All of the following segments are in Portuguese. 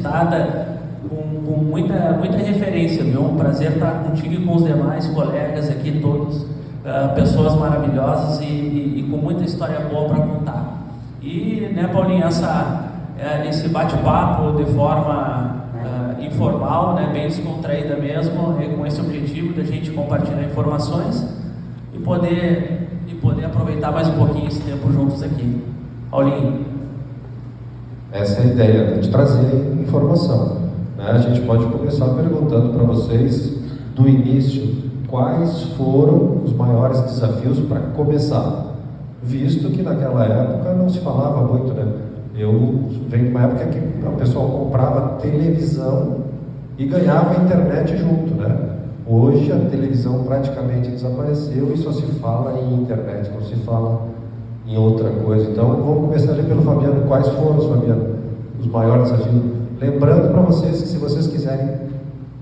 com muita referência, viu? Um prazer estar contigo e com os demais colegas aqui, todos pessoas maravilhosas e com muita história boa para contar. E, né, Paulinho, esse bate-papo de forma informal, né, bem descontraída mesmo, com esse objetivo de a gente compartilhar informações e poder aproveitar mais um pouquinho esse tempo juntos aqui. Paulinho. Essa é a ideia, de trazer informação, né? A gente pode começar perguntando para vocês, do início, quais foram os maiores desafios para começar, visto que naquela época não se falava muito, né? Eu venho de uma época que o pessoal comprava televisão e ganhava internet junto, né? Hoje a televisão praticamente desapareceu e só se fala em internet, não se fala em outra coisa. Então vamos começar ali pelo Fabiano. Quais foram, Fabiano, os maiores desafios? Lembrando para vocês que se vocês quiserem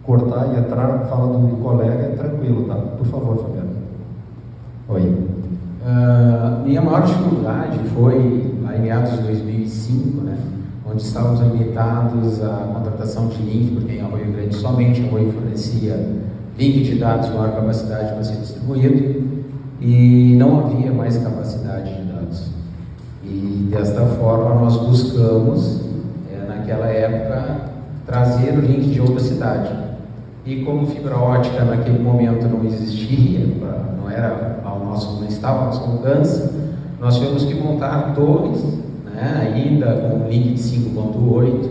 cortar e entrar falando do colega, é tranquilo, tá? Por favor, Fabiano. Oi. Minha maior dificuldade foi lá em meados de 2005, né, onde estávamos limitados à contratação de link, porque em Arroio Grande somente a Oi fornecia link de dados de maior capacidade para ser distribuído e não havia mais capacidade de dados. E desta forma nós buscamos, naquela época, trazer o link de outra cidade. E como fibra ótica naquele momento não existia, não estava ao nosso alcance, nós tivemos que montar torres, né, ainda com link de 5.8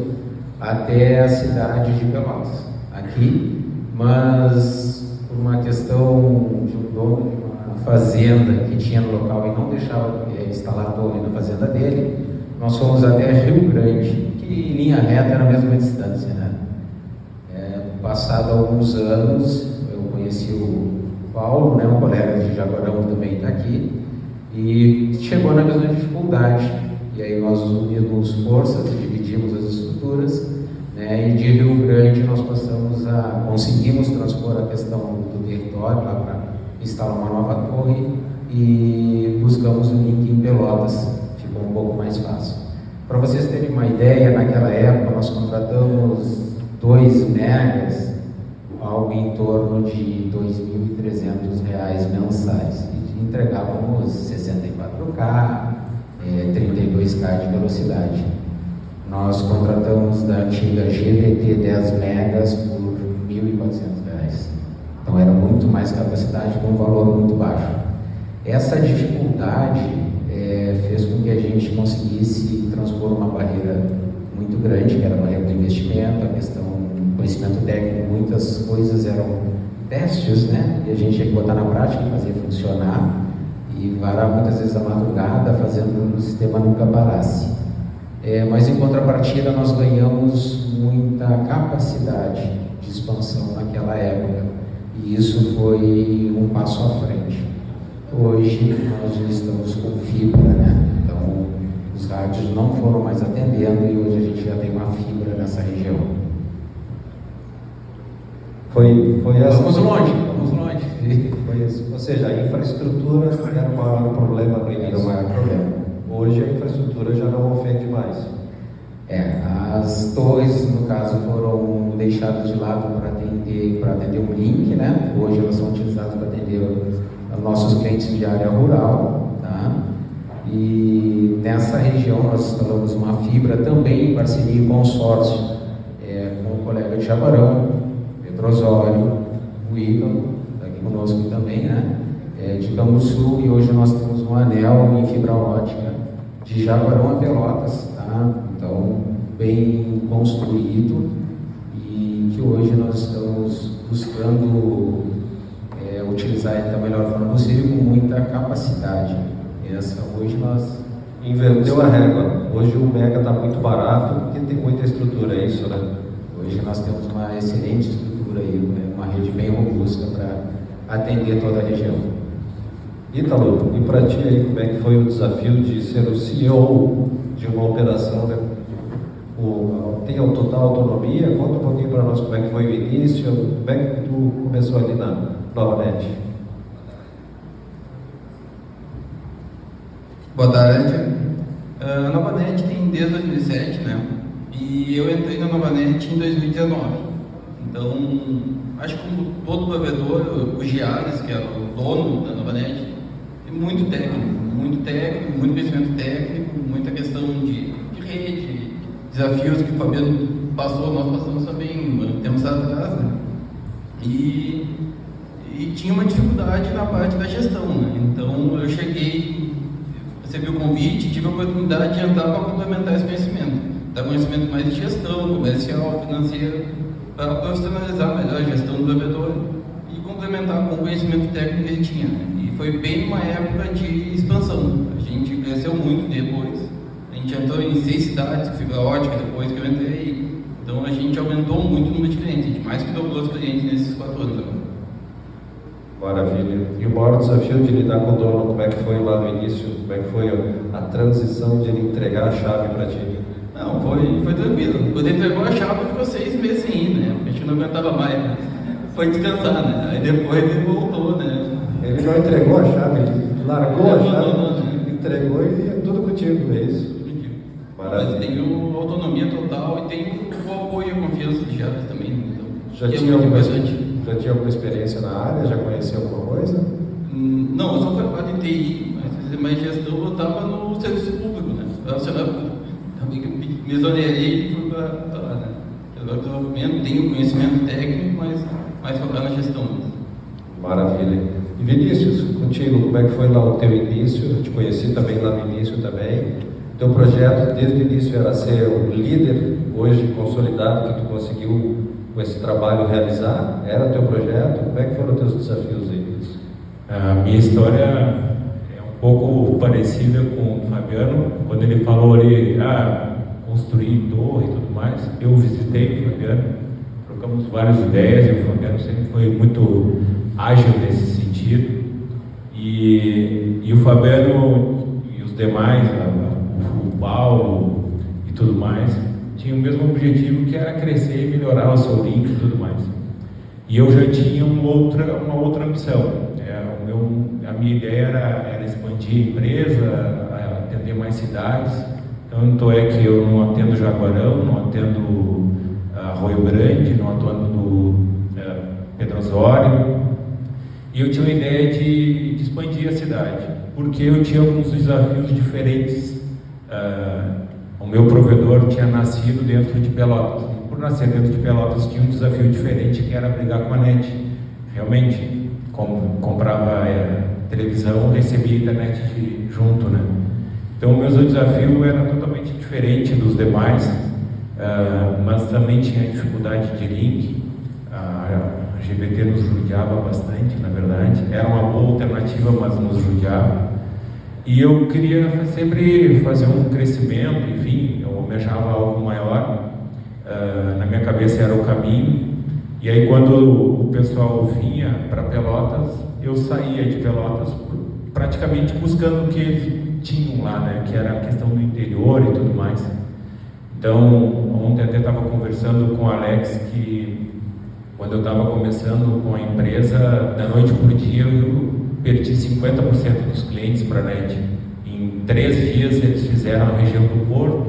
até a cidade de Pelotas, aqui, mas por uma questão de um dono de uma fazenda que tinha no local e não deixava instalar a torre na fazenda dele, nós fomos até Rio Grande, que em linha reta era a mesma distância, né? Passado alguns anos, eu conheci o Paulo, né, um colega de Jaguarão que também está aqui, e chegou na mesma dificuldade. E aí nós unimos forças, dividimos as estruturas, né, e de Rio Grande nós conseguimos transpor a questão do território lá para instalar uma nova torre e buscamos um link em Pelotas, ficou um pouco mais fácil. Para vocês terem uma ideia, naquela época nós contratamos 2 megas, algo em torno de R$ 2.300 mensais, e entregávamos 64K, 32K de velocidade. Nós contratamos da antiga GVT 10 megas por R$ 1.400, então era muito mais capacidade com um valor muito baixo. Essa dificuldade fez com que a gente conseguisse transpor uma barreira muito grande, que era a barreira do investimento, a questão do conhecimento técnico. Muitas coisas eram testes, né? E a gente tinha que botar na prática e fazer funcionar, e varar muitas vezes a madrugada fazendo o sistema nunca parasse. Mas em contrapartida nós ganhamos muita capacidade de expansão naquela época, e isso foi um passo à frente. Hoje nós já estamos com fibra, né? Então os rádios não foram mais atendendo e hoje a gente já tem uma fibra nessa região. Foi essa. Vamos longe. Foi isso. Ou seja, a infraestrutura era o maior problema no início. Era o maior problema. Hoje a infraestrutura já não ofende mais. As torres, no caso, foram deixadas de lado para atender um link, né? Hoje elas são utilizadas para atender os nossos clientes de área rural, tá? E nessa região nós instalamos uma fibra também em parceria e consórcio com o colega de Jaguarão, Pedro Osório, o Igor, está aqui conosco também, né? De Canguçu, e hoje nós temos um anel em fibra ótica de Jaguarão a Pelotas, tá? Então, bem construído, e que hoje nós estamos buscando utilizar ele da melhor forma possível, com muita capacidade. Hoje nós inverteu a régua. Hoje o mega está muito barato porque tem muita estrutura, é isso, né? Hoje nós temos uma excelente estrutura aí, uma rede bem robusta para atender toda a região. Ítalo, e para ti aí, como é que foi o desafio de ser o CEO de uma operação, né? Tem a total autonomia? Conta um pouquinho para nós como é que foi o início, como é que tu começou ali na NovaNet. Boa tarde. A NovaNet tem desde 2007, né? E eu entrei na Novanet em 2019. Então, acho que como todo provedor, o Giares, que era o dono da Novanet, é muito técnico, muito conhecimento técnico, muita questão de rede, desafios que o Fabiano passou, nós passamos também tempos atrás, né? E tinha uma dificuldade na parte da gestão, né? Então eu cheguei, recebi o convite, tive a oportunidade de entrar para complementar esse conhecimento, dar conhecimento mais de gestão, comercial, financeiro, para profissionalizar melhor a gestão do provedor e complementar com o conhecimento técnico que ele tinha, né? E foi bem numa época de expansão, a gente cresceu muito depois, a gente entrou em 6 cidades, que fibra ótica depois que eu entrei, então a gente aumentou muito o número de clientes, a gente mais que dobrou os clientes nesses 4 anos agora. Maravilha. E o maior desafio de lidar com o dono, como é que foi lá no início? Como é que foi a transição de ele entregar a chave para ti? Não, foi tranquilo. Quando ele entregou a chave, ficou 6 meses sem ir, né? A gente não aguentava mais, né? Foi descansar, né? Aí depois ele voltou, né? Ele não entregou a chave, ele largou a chave, não. entregou e é tudo contigo, é isso? Mas tem autonomia total e tem o apoio e a confiança de Giares também. Então, já tinha alguma experiência na área? Já conhecia alguma coisa? Não, eu só formado em TI, mas gestão eu estava no serviço público, né? Também que eu me exonerei e fui para lá, né? Agora eu tenho conhecimento técnico, mas mais focado na gestão. Maravilha. E Vinícius, contigo, como é que foi lá o teu início? Eu te conheci também lá no início também. Teu projeto desde o início era ser o líder, hoje consolidado, que tu conseguiu com esse trabalho realizar? Era teu projeto? Como é que foram os teus desafios aí? A minha história é um pouco parecida com o Fabiano. Quando ele falou ali, construir torre e tudo mais, eu visitei o Fabiano, trocamos várias ideias, e o Fabiano sempre foi muito ágil nesse sentido. E o Fabiano e os demais, o Paulo e tudo mais, tinham o mesmo objetivo, que era crescer e melhorar o seu link e tudo mais. E eu já tinha uma outra ambição. A minha ideia era expandir a empresa, atender mais cidades. Tanto é que eu não atendo Jaguarão, não atendo Arroio Grande, não atendo Pedro Osório. E eu tinha uma ideia de expandir a cidade, porque eu tinha alguns desafios diferentes. O meu provedor tinha nascido dentro de Pelotas. E por nascer dentro de Pelotas, tinha um desafio diferente, que era brigar com a NET. Realmente, como comprava televisão, recebia internet junto, né? Então, o meu desafio era totalmente diferente dos demais, mas também tinha dificuldade de link. A GBT nos judiava bastante, na verdade. Era uma boa alternativa, mas nos judiava. E eu queria sempre fazer um crescimento, enfim, eu almejava algo maior. Na minha cabeça era o caminho. E aí, quando o pessoal vinha para Pelotas, eu saía de Pelotas praticamente buscando o que eles tinham lá, né? Que era a questão do interior e tudo mais. Então, ontem até estava conversando com o Alex que quando eu estava começando com a empresa, da noite por dia eu perdi 50% dos clientes para a NET. Em 3 dias eles fizeram a região do Porto,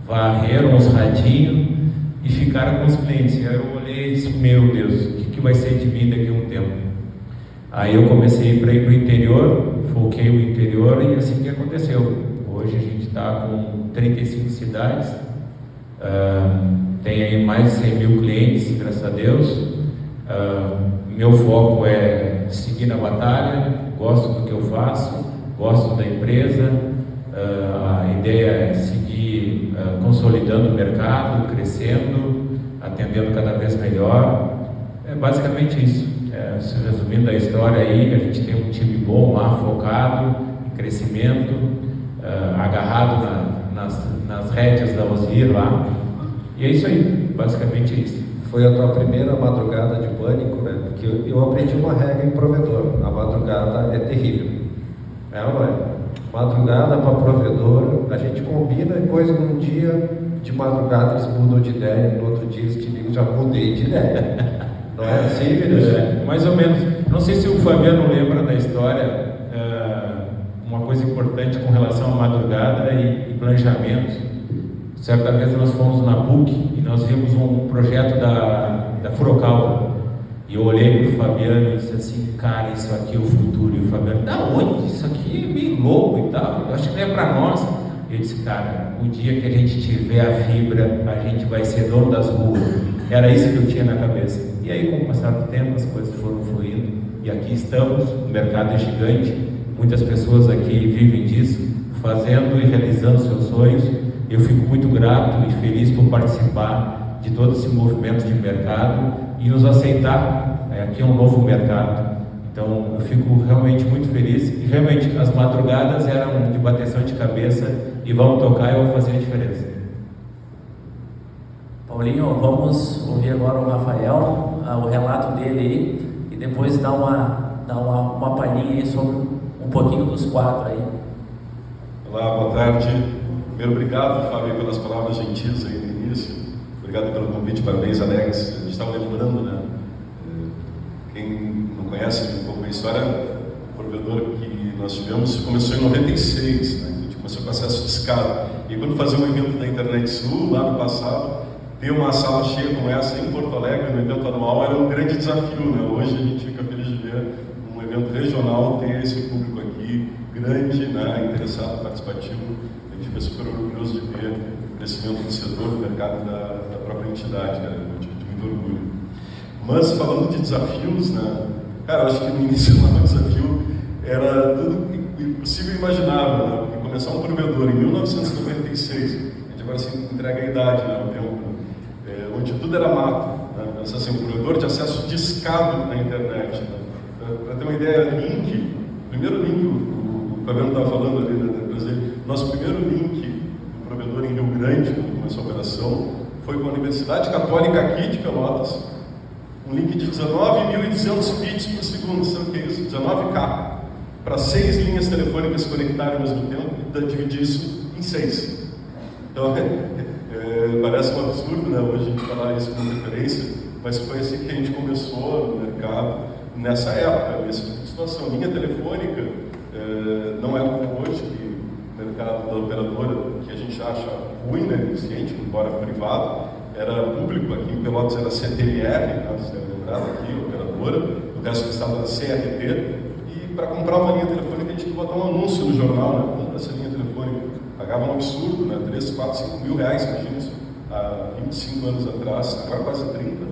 varreram os radinhos e ficaram com os clientes. E aí eu olhei e disse, meu Deus, o que vai ser de mim daqui a um tempo? Aí eu comecei para ir para o interior, foquei o interior e assim que aconteceu. Hoje a gente está com 35 cidades, tem aí mais de 100 mil clientes, graças a Deus. Meu foco é seguir na batalha, gosto do que eu faço, gosto da empresa. A ideia é seguir consolidando o mercado, crescendo, atendendo cada vez melhor. É basicamente isso. Se resumindo a história aí, a gente tem um time bom lá, focado em crescimento, agarrado nas rédeas da Osier lá. E é isso aí, basicamente isso. Foi a tua primeira madrugada de pânico, né? Porque eu aprendi uma regra em provedor: a madrugada é terrível. É ou não é? Madrugada para provedor, a gente combina, depois num dia de madrugada eles mudam de ideia, no outro dia eles te ligam, já mudei de ideia. Não é assim, Vinícius? Mais ou menos. Não sei se o Fabiano lembra da história, uma coisa importante com relação à madrugada e planejamento. Certa vez nós fomos na PUC e nós vimos um projeto da Furokawa. E eu olhei para o Fabiano e disse assim, cara, isso aqui é o futuro. E o Fabiano, da onde? Isso aqui é meio louco e tal, eu acho que não é para nós. Eu disse, cara, o dia que a gente tiver a fibra, a gente vai ser dono das ruas. Era isso que eu tinha na cabeça. E aí, com o passar do tempo, as coisas foram fluindo. E aqui estamos, o mercado é gigante, muitas pessoas aqui vivem disso, fazendo e realizando seus sonhos. Eu fico muito grato e feliz por participar de todo esse movimento de mercado e nos aceitar. Aqui é um novo mercado. Então, eu fico realmente muito feliz. E realmente, as madrugadas eram de bateção de cabeça e vamos tocar e vamos fazer a diferença. Paulinho, vamos ouvir agora o Rafael, o relato dele aí, e depois dar uma palhinha aí sobre um pouquinho dos quatro aí. Olá, boa tarde. Primeiro, obrigado, Fábio, pelas palavras gentis aí no início. Obrigado pelo convite, parabéns, Alex. A gente estava lembrando, né? Quem não conhece um pouco a história, o provedor que nós tivemos começou em 96, né? A gente começou com acesso de escada. E quando fazia um evento da Internet Sul, lá no passado, ter uma sala cheia como essa em Porto Alegre, no evento anual, era um grande desafio, né? Hoje a gente fica feliz de ver um evento regional ter esse público aqui, grande, né? Interessado, participativo. A gente fica super orgulhoso de ver o crescimento do setor, do mercado da própria entidade, né? De muito orgulho. Mas, falando de desafios, né? Cara, eu acho que no início o desafio era tudo impossível e imaginável, né? Porque começar um provedor em 1996, a gente agora se entrega a idade, né? O tempo, onde tudo era mato, né? Pensa assim, um provedor de acesso discado na internet, né? Para ter uma ideia, link, o primeiro link, o Fabiano estava falando ali, né? Nosso primeiro link do provedor em Rio Grande, quando começou a operação, foi com a Universidade Católica aqui de Pelotas, um link de 19.200 bits por segundo, sabe o que é isso? 19K, para 6 linhas telefônicas se conectarem ao mesmo tempo e dividir isso em 6. Então, parece um absurdo, né, hoje a gente falar isso como referência, mas foi assim que a gente começou no mercado, nessa época, nesse tipo de situação. Linha telefônica não é como hoje, que o mercado da operadora, que a gente acha ruim, né, eficiente, embora privado, era público. Aqui em Pelotas era CTLR, né, vocês devem lembrar aqui, operadora, o resto do estado era CRT, e para comprar uma linha telefônica a gente tinha que botar um anúncio no jornal, né, compra essa linha telefônica, pagava um absurdo, né, 3, 4, 5 mil reais, imagina isso, há 25 anos atrás, agora quase 30,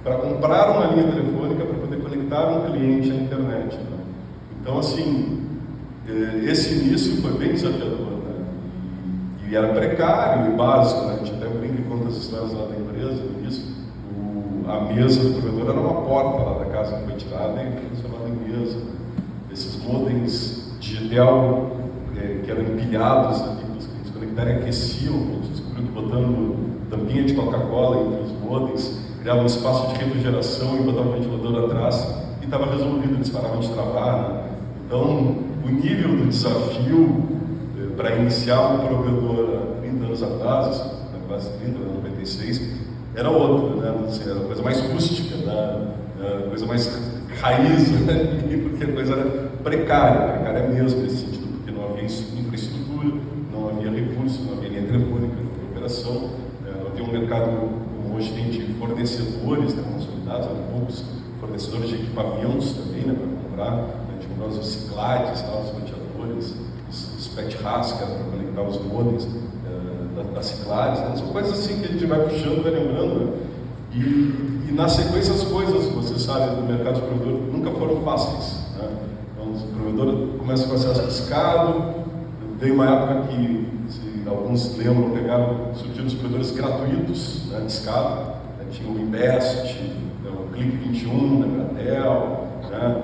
para comprar uma linha telefônica para poder conectar um cliente à internet, né. Então, assim, esse início foi bem desafiador, né, e era precário e básico, né, a gente até brinca e conta as histórias lá da empresa, no início, a mesa do provedor era uma porta lá da casa que foi tirada e foi transformada em mesa. Esses modems Digitel, que eram empilhados ali, para os clientes conectarem, aqueciam, a gente descobriu que botando tampinha de Coca-Cola entre os modems, criava um espaço de refrigeração e botava o ventilador atrás e estava resolvido, eles paravam de travar, né? Então, o nível do desafio para iniciar um provedor há 30 anos atrás, quase 30, 96, era outro, né? Assim, era a coisa mais rústica, né? A coisa mais raiz, né? Porque a coisa era precária mesmo nesse sentido, porque não havia infraestrutura, não havia recursos, não havia linha telefônica, não havia operação, não havia um mercado como hoje tem de fornecedores, né, consolidados, eram poucos fornecedores de equipamentos também, né, para comprar, a gente comprava os ciclates, os roteadores, os pet-ras, que eram para conectar os modems das ciclates, né? São coisas assim que a gente vai puxando, vai lembrando, né? E na sequência as coisas, você sabe, do mercado de provedor nunca foram fáceis, né? Então, o provedor começa com acesso discado, veio uma época que, se alguns lembram, surgiram os provedores gratuitos, né, discado, né? Tinha o Invest, o Clique 21, da Embratel, né?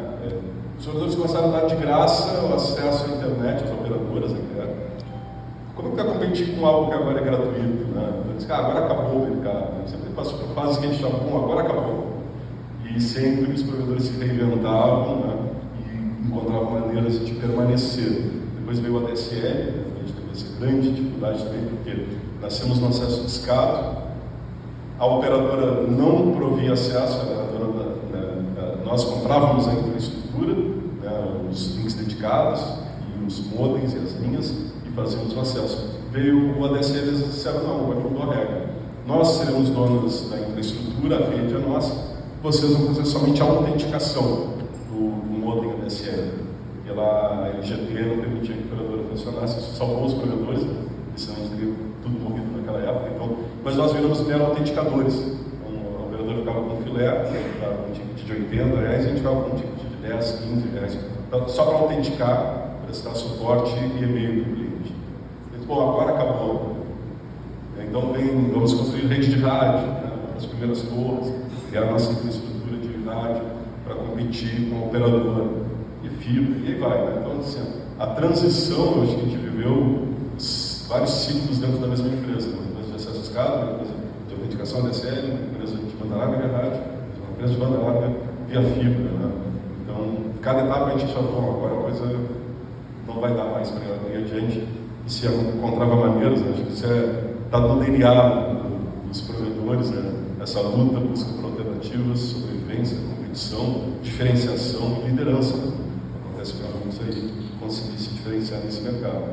Os provedores começaram a dar de graça o acesso à internet, às operadoras, né? Como é que vai competir com algo que agora é gratuito, né? Então, diz que agora acabou o mercado, né? Sempre passou por fases que a gente estava bom, agora acabou. E sempre os provedores se reinventavam, né? E encontravam maneiras de permanecer. Depois veio a DSL, né? A gente teve essa grande dificuldade também, porque nascemos no acesso discado, a operadora não provia acesso, nós comprávamos a infraestrutura, né? Os links dedicados, e os modems e as linhas, fazíamos o acesso. Veio o ADSL e eles disseram, não, vai mudar a regra. Nós seremos donos da infraestrutura, a rede é nossa, vocês vão fazer somente a autenticação do modem ADSL. A LGT não permitia que a operadora funcionasse, isso salvou os provedores, senão a gente teria tudo morrido naquela época. Então, mas nós viramos mero autenticadores. Então, a operadora ficava com filé, ficava com um ticket de R$80, e a gente ficava com um ticket de R$10, R$15. Então, só para autenticar, prestar suporte e e-mail para o cliente. Bom, agora acabou. Então vamos construir rede de rádio, né, as primeiras torres, criar a nossa infraestrutura de rádio para competir com a operadora e fibra, e aí vai. Né? Então, assim, a transição, hoje que a gente viveu vários ciclos dentro da mesma empresa, uma empresa de acesso escada, uma empresa de autenticação ADSL, uma empresa de banda larga via rádio, uma empresa de banda larga via fibra. Né? Então, cada etapa a gente já falou, agora a coisa não vai dar mais para ir adiante. E se encontrava maneiras, né? Acho que isso está no DNA dos provedores, né? Essa luta, busca por alternativas, sobrevivência, competição, diferenciação e liderança. Né? Acontece para muitos aí conseguir se diferenciar nesse mercado.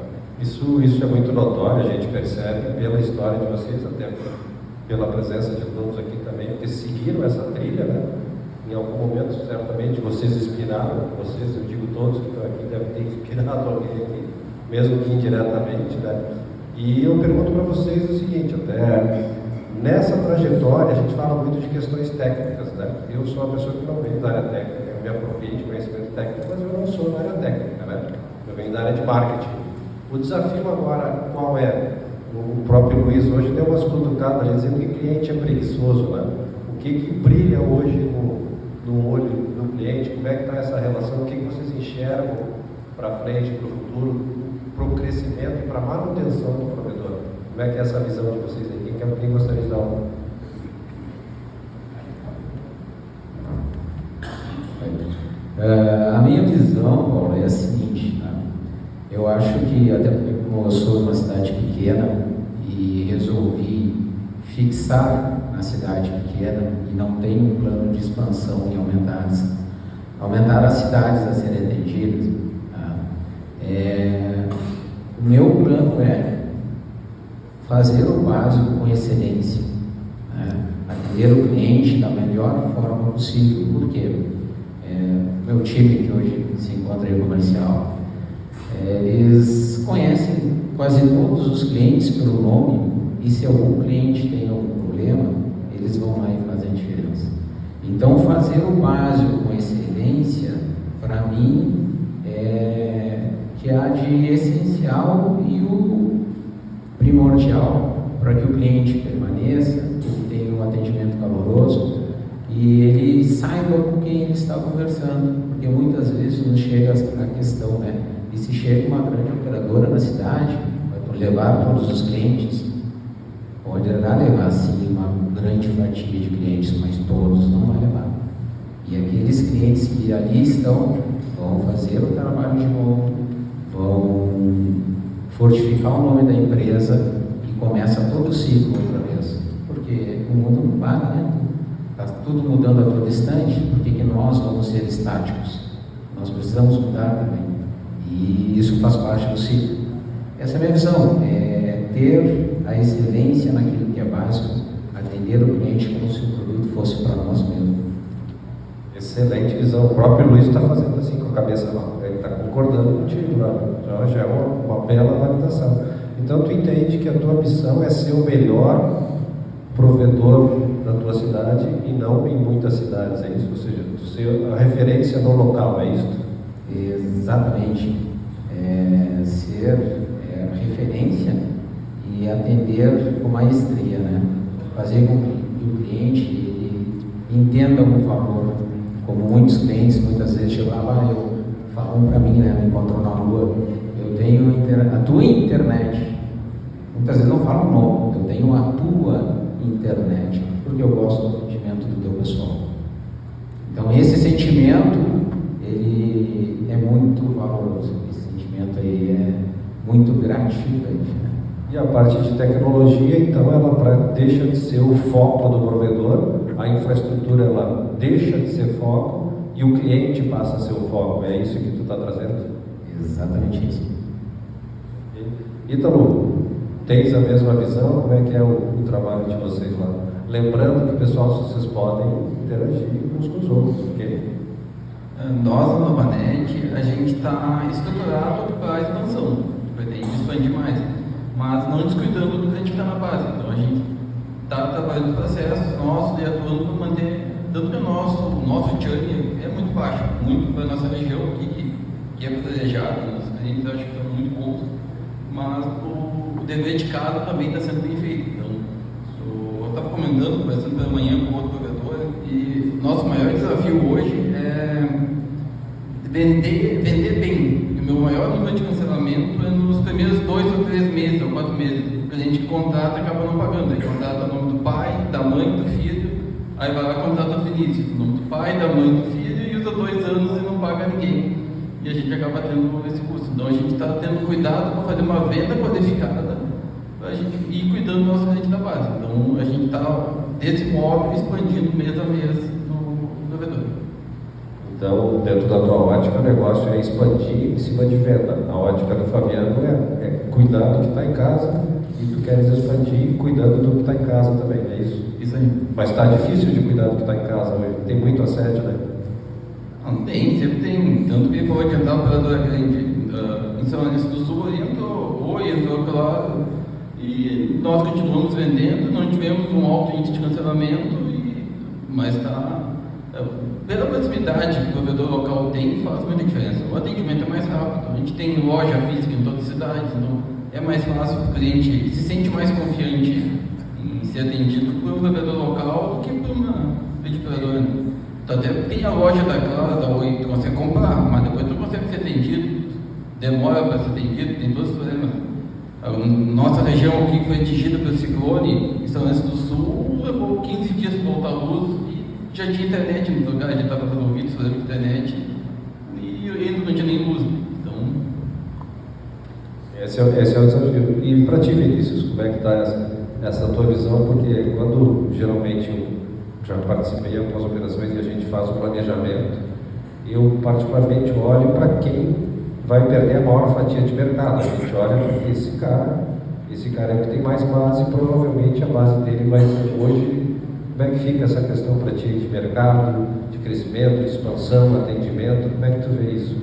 Isso é muito notório, a gente percebe pela história de vocês, até pela presença de todos aqui também, porque seguiram essa trilha, né? Em algum momento, certamente, vocês inspiraram, vocês, eu digo todos que estão aqui, devem ter inspirado alguém aqui, mesmo que indiretamente, né? E eu pergunto para vocês o seguinte, até nessa trajetória a gente fala muito de questões técnicas, né? Eu sou uma pessoa que não vem da área técnica, eu me apropriei de conhecimento técnico, mas eu não sou da área técnica, né? Eu venho da área de marketing. O desafio agora, qual é? O próprio Luiz hoje deu umas cutucadas ali, dizendo que cliente é preguiçoso, né? O que brilha hoje no olho do cliente? Como é que está essa relação? O que vocês enxergam para frente, para o futuro, para o crescimento e para a manutenção do provedor? Como é que é essa visão de vocês aqui? Quem gostaria de dar uma? A minha visão, Paulo, é a seguinte, né? Eu acho que, até porque como eu sou de uma cidade pequena e resolvi fixar na cidade pequena e não tenho um plano de expansão em aumentar as cidades a serem atendidas, tá? O meu plano é fazer o básico com excelência, né? Atender o cliente da melhor forma possível. Por quê? Meu time que hoje se encontra em comercial, eles conhecem quase todos os clientes pelo nome, e se algum cliente tem algum problema, eles vão lá e fazem a diferença. Então, fazer o básico com excelência, para mim, é que há de essencial e o primordial para que o cliente permaneça, que ele tenha um atendimento caloroso e ele saiba com quem ele está conversando, porque muitas vezes nos chega a questão, né? E se chega uma grande operadora na cidade, vai levar todos os clientes, poderá levar sim uma grande fatia de clientes, mas todos não vai levar. E aqueles clientes que ali estão vão fazer o trabalho de novo, vão fortificar o nome da empresa e começa todo o ciclo outra vez. Porque o mundo não para, né? Está tudo mudando a todo instante, por que nós vamos ser estáticos? Nós precisamos mudar também. E isso faz parte do ciclo. Essa é a minha visão, é ter a excelência naquilo que é básico, atender o cliente como se o produto fosse para nós mesmos. Excelente visão. O próprio Luiz está fazendo assim com a cabeça, ele está concordando contigo, né? Já é uma bela validação. Então, tu entende que a tua missão é ser o melhor provedor da tua cidade e não em muitas cidades, é isso? Ou seja, tu ser a referência no local, é isso? Exatamente. Ser referência e atender com maestria, né? Fazer com que o cliente ele entenda o valor. Como muitos clientes muitas vezes chegavam, falam para mim, né? Me encontram na rua, eu tenho a tua internet. Muitas vezes não falam não, eu tenho a tua internet, porque eu gosto do atendimento do teu pessoal. Então esse sentimento, ele é muito valoroso, esse sentimento aí é muito gratificante, né? E a parte de tecnologia, então, ela deixa de ser o foco do provedor, a infraestrutura ela deixa de ser foco e o cliente passa a ser o foco. É isso que tu está trazendo? Exatamente isso. Ítalo, tens a mesma visão? Como é que é o trabalho de vocês lá? Lembrando que, pessoal, vocês podem interagir uns com os outros, ok? Nós, na Novanet, a gente está estruturado para a expansão, pretende expandir mais, mas não descuidando do que a gente está na base. Então, a gente está trabalhando processos nossos e atuando para manter, tanto que o nosso churn é muito baixo, muito para a nossa região aqui, que é privilegiada, nossos clientes acham que estão muito bons, mas o dever de casa também está sendo bem feito. Então, eu estava comentando, conversando pela manhã com outro provedor, e nosso maior desafio hoje é vender bem. O meu maior número de cancelamento é nos primeiros 2 ou 3 meses, ou 4 meses. O cliente que contrata acaba não pagando. Ele contrata o nome do pai, da mãe, do filho, aí vai lá e contrata o Vinícius, o nome do pai, da mãe, do filho, e usa 2 anos e não paga ninguém. E a gente acaba tendo esse custo. Então a gente está tendo cuidado para fazer uma venda qualificada, para a gente ir cuidando do nosso cliente da base. Então a gente está, desse móvel, expandindo mês a mês no provedor. Então, dentro da tua ótica, o negócio é expandir em cima de venda. A ótica do Fabiano é cuidar do que está em casa e tu queres expandir cuidando do que está em casa também, é isso? Isso aí. Mas está difícil de cuidar do que está em casa hoje. Tem muito assédio, né? Não tem, sempre tem. Tanto que vou adiantar o operador grande em São Lourenço do Sul, entrou claro, e nós continuamos vendendo, não tivemos um alto índice de cancelamento, mas está. Pela proximidade que o provedor local tem, faz muita diferença. O atendimento é mais rápido. A gente tem loja física em todas as cidades, então é mais fácil, o cliente se sente mais confiante em ser atendido por um provedor local do que por uma rede provedora. Então, até tem a loja da Clara, da Oi, que tu consegue comprar, mas depois tu consegue ser atendido, demora para ser atendido, tem todos os problemas. A nossa região aqui, que foi atingida pelo ciclone, em São Lourenço do Sul, levou 15 dias para voltar à luz. Já tinha internet no lugar, já estava resolvido os problemas de internet e eu ainda não tinha nem luz. Então... Esse é o desafio. E para ti, Vinícius, como é que está essa tua visão? Porque quando geralmente eu já participei de algumas operações e a gente faz o planejamento, eu particularmente olho para quem vai perder a maior fatia de mercado. A gente olha para esse cara é o que tem mais base, e provavelmente a base dele vai ser hoje. Como é que fica essa questão para ti de mercado, de crescimento, de expansão, atendimento? Como é que tu vê isso?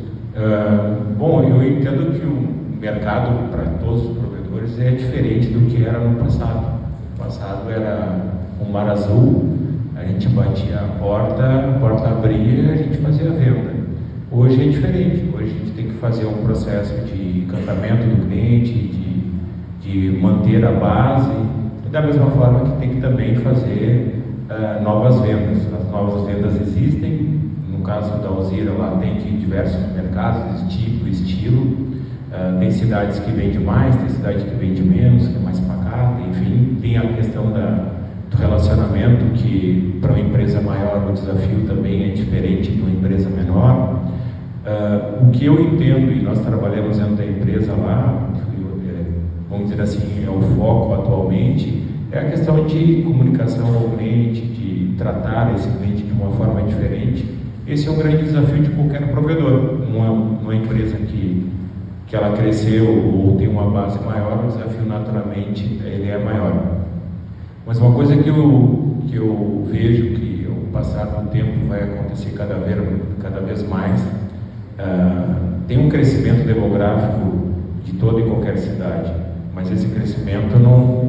Bom, eu entendo que o mercado para todos os provedores é diferente do que era no passado. No passado era um mar azul, a gente batia a porta abria e a gente fazia a venda. Hoje é diferente, hoje a gente tem que fazer um processo de encantamento do cliente, de manter a base, e da mesma forma que tem que também fazer novas vendas. As novas vendas existem, no caso da Alzira, lá tem de diversos mercados, tipo, estilo, tem cidades que vendem mais, tem cidade que vende menos, que é mais pacata, enfim, tem a questão do relacionamento, que para uma empresa maior o desafio também é diferente de uma empresa menor. O que eu entendo, e nós trabalhamos dentro da empresa lá, vamos dizer assim, é o foco atualmente, é a questão de comunicação ao cliente, de tratar esse cliente de uma forma diferente. Esse é um grande desafio de qualquer provedor. Uma empresa que ela cresceu ou tem uma base maior, o desafio naturalmente ele é maior. Mas uma coisa que eu vejo que ao passar do tempo vai acontecer cada vez mais, tem um crescimento demográfico de toda e qualquer cidade, mas esse crescimento não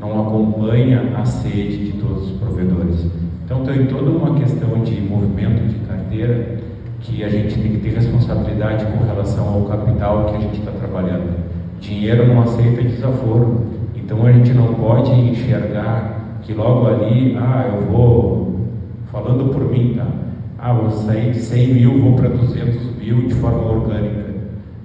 acompanha a sede de todos os provedores. Então tem toda uma questão de movimento de carteira que a gente tem que ter responsabilidade com relação ao capital que a gente está trabalhando. Dinheiro não aceita desaforo, então a gente não pode enxergar que logo ali, eu vou, falando por mim, tá? Vou sair de 100 mil, vou para 200 mil de forma orgânica.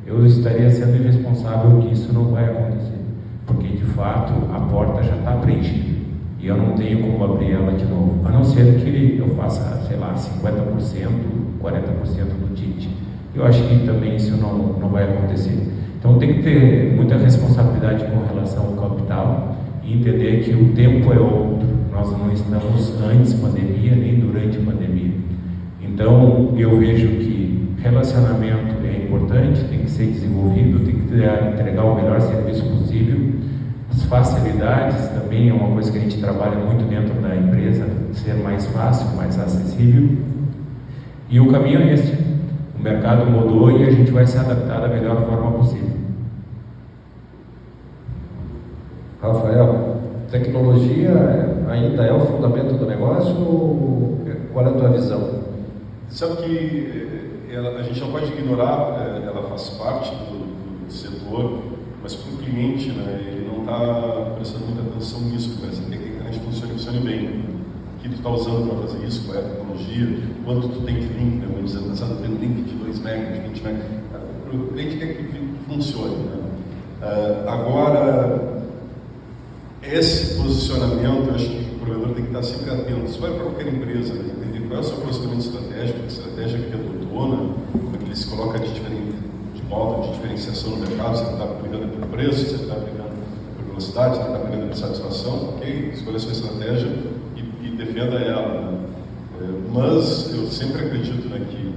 Eu estaria sendo irresponsável que isso não vai acontecer, porque de fato a porta já está preenchida e eu não tenho como abrir ela de novo, a não ser que eu faça, sei lá, 50%, 40% do ticket. Eu acho que também isso não vai acontecer. Então tem que ter muita responsabilidade com relação ao capital e entender que o tempo é outro. Nós não estamos antes pandemia nem durante pandemia. Então eu vejo que relacionamento é importante, tem que ser desenvolvido, tem que entregar o melhor serviço possível. As facilidades também é uma coisa que a gente trabalha muito dentro da empresa, ser mais fácil, mais acessível. E o caminho é este. O mercado mudou e a gente vai se adaptar da melhor forma possível. Rafael, tecnologia ainda é o fundamento do negócio ou qual é a tua visão? Sabe que a gente não pode ignorar, ela faz parte do setor, mas para o cliente, né, ele não está prestando muita atenção nisso, porque você quer que a internet funcione bem. O que tu está usando para fazer isso, qual é a tecnologia, quanto tu tem de link, né? Vamos dizer, pensando tem um link de 2 MB, de 20 MB. O cliente quer que funcione. Né? Agora, esse posicionamento, eu acho que o provedor tem que estar sempre atento. Se vai para qualquer empresa, né, entender qual é o seu posicionamento estratégico, a estratégia que é dona, como é que ele se coloca de modo de diferenciação no mercado, se ele está brigando pelo preço, se ele está brigando por velocidade, se ele está brigando por satisfação, ok, escolha a sua estratégia e defenda ela. Né? Mas eu sempre acredito, né, que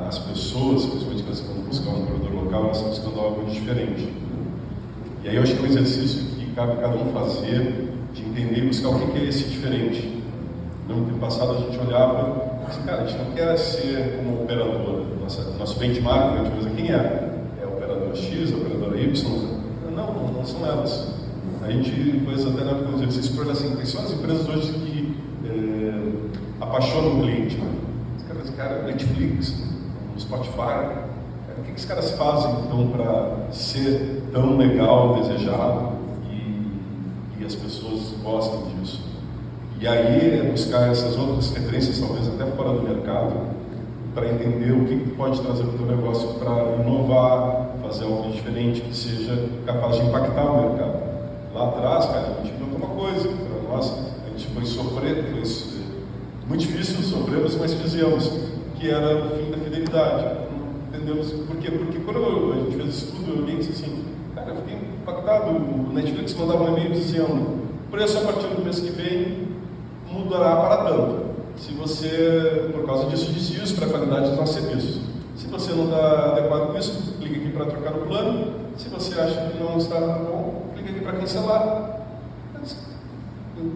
as pessoas, principalmente que elas vão buscar um provedor local, elas estão buscando algo diferente. E aí eu acho que é um exercício que cabe cada um fazer, de entender e buscar o que é esse diferente. No ano passado a gente olhava e disse, cara, a gente não quer ser como operadora. Nosso benchmark, a gente vai dizer, quem é? É a operadora X, a operadora Y? Não são elas. A gente fez até na época um exercício para olhar assim, quais são as empresas hoje que apaixonam o cliente? Os caras, Netflix, Spotify. O que esses caras fazem, então, para ser tão legal, desejado e as pessoas gostam disso? E aí é buscar essas outras referências, talvez até fora do mercado, para entender o que pode trazer para o teu negócio para inovar, fazer algo diferente, que seja capaz de impactar o mercado. Lá atrás, cara, a gente viu uma coisa, para nós, a gente foi sofrer, foi muito difícil sofrermos, mas fizemos, que era o fim da fidelidade. Entendemos por quê? Porque quando a gente fez estudo, alguém disse assim, cara, eu fiquei impactado, o Netflix mandava um e-mail dizendo, o preço a partir do mês que vem mudará para tanto. Se você, por causa disso, disse isso para a qualidade dos nossos serviços. Se você não está adequado com isso, clique aqui para trocar o plano. Se você acha que não está bom, clique aqui para cancelar. Mas,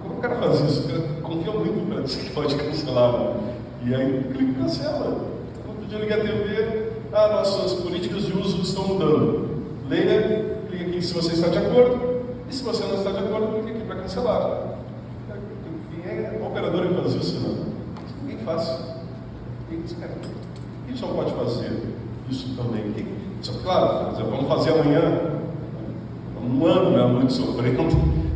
como o cara faz isso? O cara confia muito para dizer que pode cancelar. Né? E aí, clique e cancela. No dia ligar a TV, nossas políticas de uso estão mudando. Leia, clique aqui se você está de acordo. E se você não está de acordo, clique aqui para cancelar. É o operador que faz isso, não? Ninguém faz. A gente não pode fazer isso também. Claro, vamos fazer amanhã, um ano, né, muito sofrendo,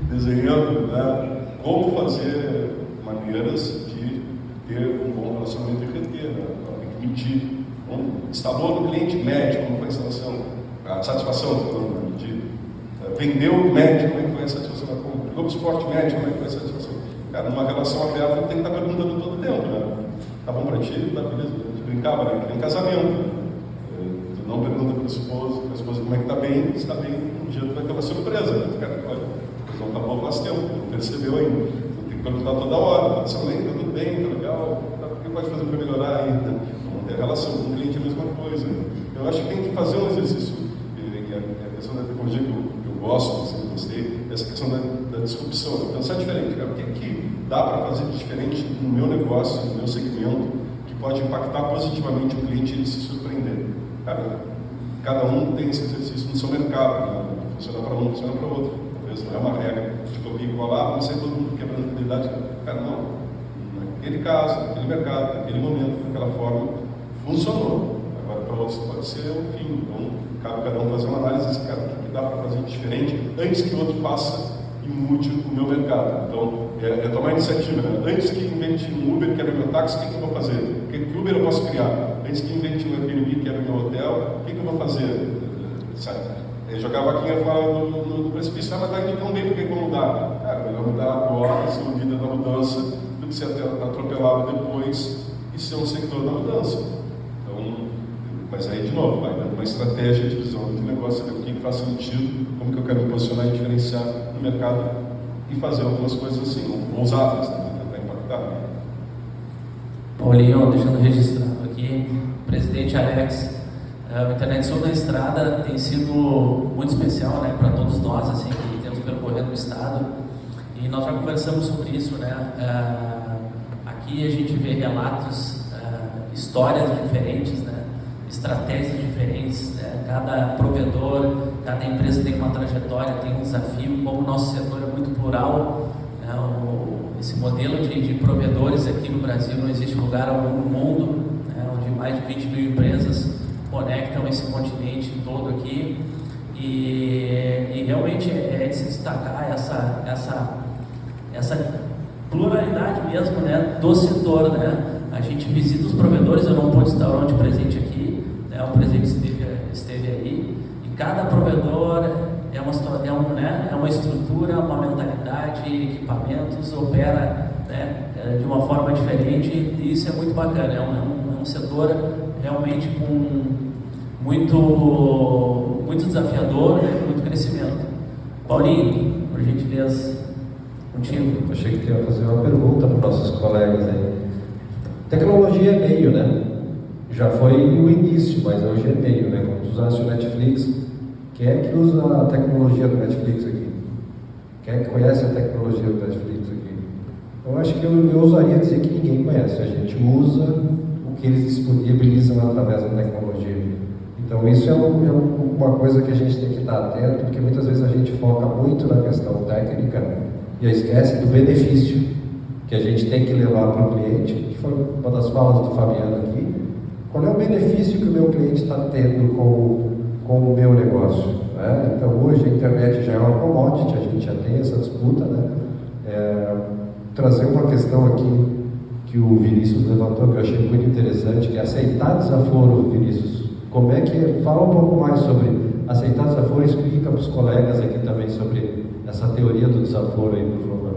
desenhando, né, como fazer maneiras de ter um bom relacionamento e reter, né? Tem que medir. Instalou no cliente médio, como foi a instalação, a satisfação, medir. Vendeu médio, como é que foi a satisfação da compra. Ligou para o suporte médio, como é que foi a satisfação. Cara, numa relação aberta tem que estar perguntando todo o tempo, né? Tá bom pra ti? Tá beleza? A gente brincava, né? Que nem casamento. Tu não pergunta para a esposa como é que tá bem, se tá bem, um dia tu vai ter uma surpresa, né? Cara, olha, não tá bom faz tempo, não percebeu ainda. Tu tem que perguntar toda hora, tá tudo bem, tá legal, o que pode fazer para melhorar ainda? Não ter relação com o cliente é a mesma coisa. Eu acho que tem que fazer um exercício. E a questão da tecnologia que eu gosto, sempre gostei, essa questão da disrupção, de pensar diferente, cara. O que dá para fazer de diferente no meu negócio, no meu segmento, que pode impactar positivamente o cliente e ele se surpreender? Cara, cada um tem esse exercício no seu mercado, né? Funciona para um, funciona para o outro. Talvez não é uma regra de copia e colar, não sei todo mundo quebrando fidelidade. Cara, não. Naquele caso, naquele mercado, naquele momento, daquela forma, funcionou. Agora, para outros pode ser o fim. Então, cabe cada um fazer uma análise desse cara, o que dá para fazer de diferente antes que o outro faça e mude o meu mercado. Então, é tomar iniciativa, né? Antes que invente um Uber que era o meu táxi, o que eu vou fazer? Que Uber eu posso criar? Antes que invente um Airbnb que era o meu hotel, o que eu vou fazer? Sabe? Jogar a vaquinha fora do precipício, mas está indo tão bem, por que vou mudar? Cara, melhor mudar agora, ser o líder da mudança, do que ser atropelado depois e ser um sector da mudança. Então, mas aí, de novo, vai dando uma estratégia de visão de negócio, saber o que faz sentido, como que eu quero me posicionar e diferenciar no mercado e fazer algumas coisas assim, ousadas, né, para tentar impactar. Paulinho, deixando registrado aqui aqui, presidente Alex. O Internet Sul na Estrada tem sido muito especial, né, para todos nós, assim, que temos percorrido o estado, e nós já conversamos sobre isso, né. Aqui a gente vê relatos, histórias diferentes, né, estratégias diferentes, né? Cada provedor, cada empresa tem uma trajetória, tem um desafio. Como o nosso setor é muito plural, né, esse modelo de provedores aqui no Brasil, não existe lugar algum no mundo, né, onde mais de 20 mil empresas conectam esse continente todo aqui, e realmente é de se destacar essa pluralidade mesmo, né, do setor, né. A gente visita os provedores, eu não pude estar onde presente aqui, né, o presidente esteve aí, e cada provedor é uma estrutura, uma mentalidade, equipamentos, opera, né, de uma forma diferente, e isso é muito bacana. É um setor realmente com muito desafiador, né, muito crescimento. Paulinho, por gentileza, contigo. Achei que ia fazer uma pergunta para os nossos colegas aí. Tecnologia é meio, né? Já foi o início, mas hoje é meio, né? Quando tu usaste o Netflix, quem é que usa a tecnologia do Netflix aqui? Quem é que conhece a tecnologia do Netflix aqui? Eu acho que eu ousaria dizer que ninguém conhece. A gente usa o que eles disponibilizam através da tecnologia. Então isso é uma coisa que a gente tem que estar atento, porque muitas vezes a gente foca muito na questão técnica e esquece do benefício que a gente tem que levar para o cliente, que foi uma das falas do Fabiano aqui. Qual é o benefício que o meu cliente está tendo com o meu negócio? Né? Então hoje a internet já é uma commodity, a gente já tem essa disputa, né? Trazer uma questão aqui que o Vinícius levantou, que eu achei muito interessante, que é aceitar desaforo, Vinícius. Como é que... Fala um pouco mais sobre aceitar desaforo e explica para os colegas aqui também sobre essa teoria do desaforo aí, por favor.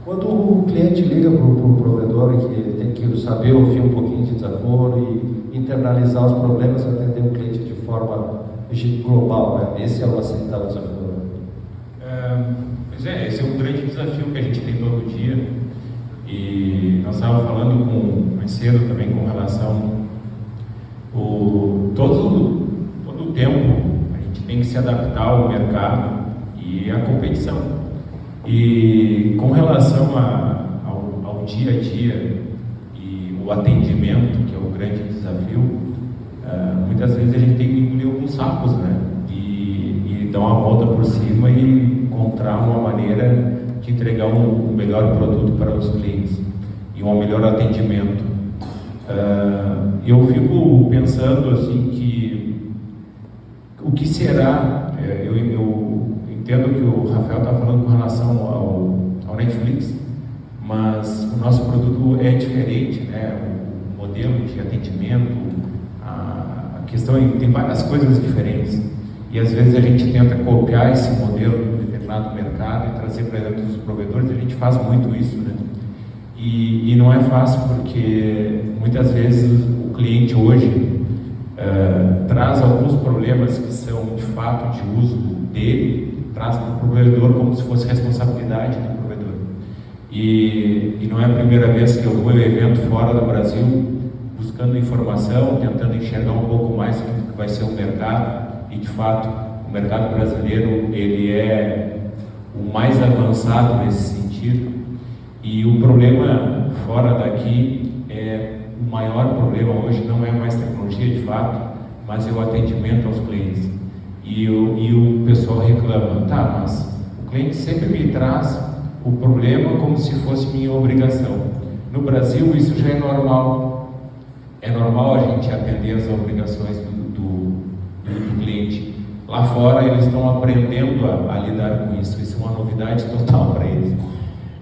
Quando o cliente liga para o provedor, que ele tem que saber ouvir um pouquinho de desaforo e internalizar os problemas, atender o cliente de forma global, né? Esse é o aceitar o desaforo. Pois é, esse é um grande desafio que a gente tem todo dia. E nós estávamos falando mais cedo também com relação todo o tempo a gente tem que se adaptar ao mercado e à competição. E com relação ao dia a dia e o atendimento, que é o grande desafio, muitas vezes a gente tem que engolir alguns sapos, né? E dar uma volta por cima e encontrar uma maneira de entregar um melhor produto para os clientes e um melhor atendimento. Eu fico pensando assim que o que será, eu entendo que o Rafael está falando com relação ao Netflix, mas o nosso produto é diferente, né? O modelo de atendimento, a questão tem várias coisas diferentes, e às vezes a gente tenta copiar esse modelo determinado mercado e trazer para dentro dos provedores. A gente faz muito isso, né? E não é fácil, porque muitas vezes o cliente hoje traz alguns problemas que são de fato de uso dele, traz para o provedor como se fosse responsabilidade do provedor. E não é a primeira vez que eu vou a evento fora do Brasil buscando informação, tentando enxergar um pouco mais o que vai ser o mercado, e de fato o mercado brasileiro ele é o mais avançado nesse sentido. E o problema fora daqui o maior problema hoje não é mais tecnologia de fato, mas é o atendimento aos clientes. E o pessoal reclama, tá, mas o cliente sempre me traz o problema como se fosse minha obrigação. No Brasil isso já é normal. É normal a gente atender as obrigações do cliente. Lá fora eles estão aprendendo a lidar com isso. Isso é uma novidade total para eles.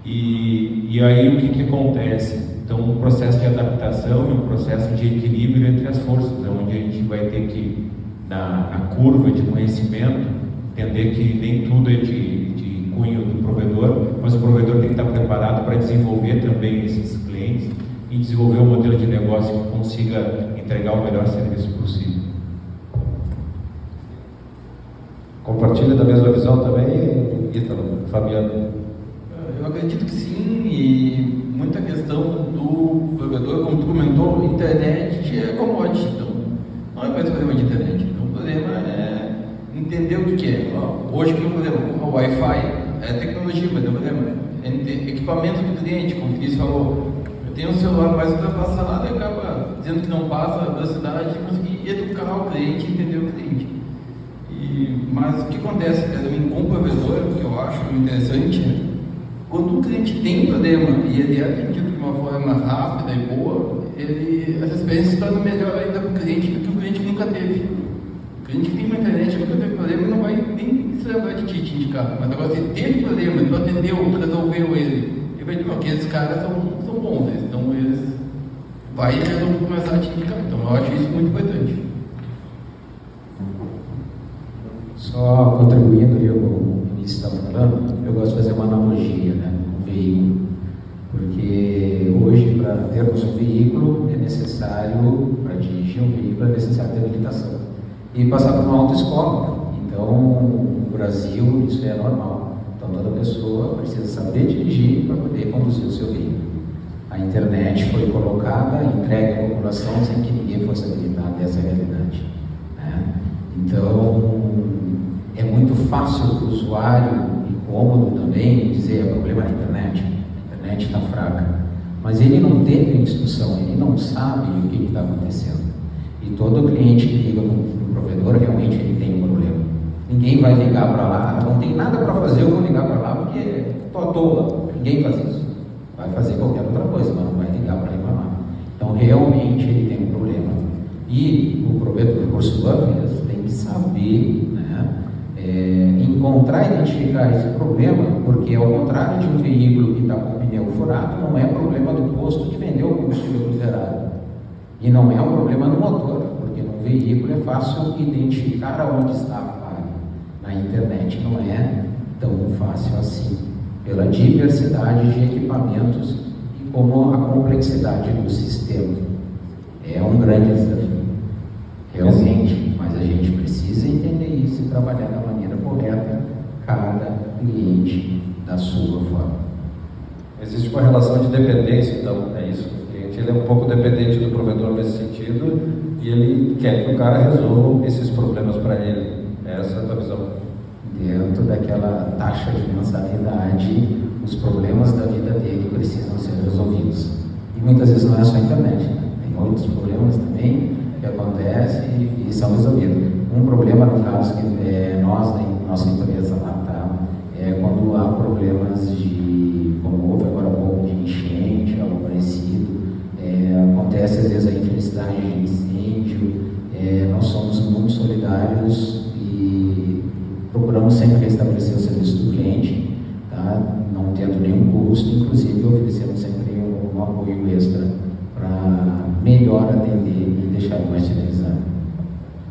E aí o que acontece? Então, um processo de adaptação e um processo de equilíbrio entre as forças, onde a gente vai ter que, na curva de conhecimento, entender que nem tudo é de cunho do provedor, mas o provedor tem que estar preparado para desenvolver também esses clientes e desenvolver um modelo de negócio que consiga entregar o melhor serviço possível. Compartilha da mesma visão também, Ítalo, Fabiano? Eu acredito que sim, e muita questão do provedor, como tu comentou, internet é commodity, então não é mais problema de internet, então o problema é entender o que é. Hoje que é o problema, o Wi-Fi é tecnologia, mas não é problema, é equipamento do cliente, como o Vinícius falou. Eu tenho um celular, mas não passa nada e acaba dizendo que não passa a velocidade e conseguir educar o cliente e entender o cliente. Mas o que acontece também com o provedor, que eu acho interessante, é quando o cliente tem um problema e ele é atendido de uma forma rápida e boa, essa experiência se torna melhor ainda para o cliente do que o cliente nunca teve. O cliente que tem uma internet, nunca teve problema, não vai nem se lembrar de te indicar. Mas agora, se teve problema, tu atendeu, tu resolveu ele, ele vai dizer, aqueles caras são bons, né? Então eles vai começar a te indicar. Então eu acho isso muito importante. Só contribuindo aí, o Vinícius está falando, eu gosto de fazer uma analogia, né, um veículo, porque hoje, para termos um veículo, é necessário, para dirigir um veículo, é necessário ter habilitação e passar por uma autoescola. Então, no Brasil, isso é normal. Então, toda pessoa precisa saber dirigir para poder conduzir o seu veículo. A internet foi colocada, entregue à população sem que ninguém fosse habilitado a essa realidade, né? Então, é muito fácil para o usuário e cômodo também dizer é problema na internet, a internet está fraca. Mas ele não teve a instrução, ele não sabe o que está acontecendo. E todo cliente que liga no provedor, realmente ele tem um problema. Ninguém vai ligar para lá, não tem nada para fazer, eu vou ligar para lá porque estou à toa. Ninguém faz isso. Vai fazer qualquer outra coisa, mas não vai ligar para reclamar. Então, realmente ele tem um problema. E o provedor, por sua vez, tem que saber, né, encontrar e identificar esse problema, porque ao contrário de um veículo que está com o pneu furado, não é problema do posto de vender o combustível adulterado. E não é um problema no motor, porque no veículo é fácil identificar aonde está a falha. Na internet não é tão fácil assim, pela diversidade de equipamentos e como a complexidade do sistema. É um grande desafio, realmente, mas a gente precisa entender isso e trabalhar da maneira correta, cada cliente da sua forma. Existe uma relação de dependência, então, é isso. O cliente ele é um pouco dependente do provedor nesse sentido e ele quer que o cara resolva esses problemas para ele. Essa é a tua visão. Dentro daquela taxa de mensalidade, os problemas da vida dele precisam ser resolvidos. E muitas vezes não é só a internet, né? Tem outros problemas também que acontecem e são resolvidos. Um problema, no caso, que nós, na nossa empresa lá, tá? É quando há problemas de, como houve agora há pouco, de enchente, algo parecido, acontece às vezes a infelicidade de incêndio, nós somos muito solidários e procuramos sempre restabelecer o serviço do cliente, tá? Não tendo nenhum custo, inclusive oferecemos sempre um apoio extra para melhor atender e deixar mais civilizado.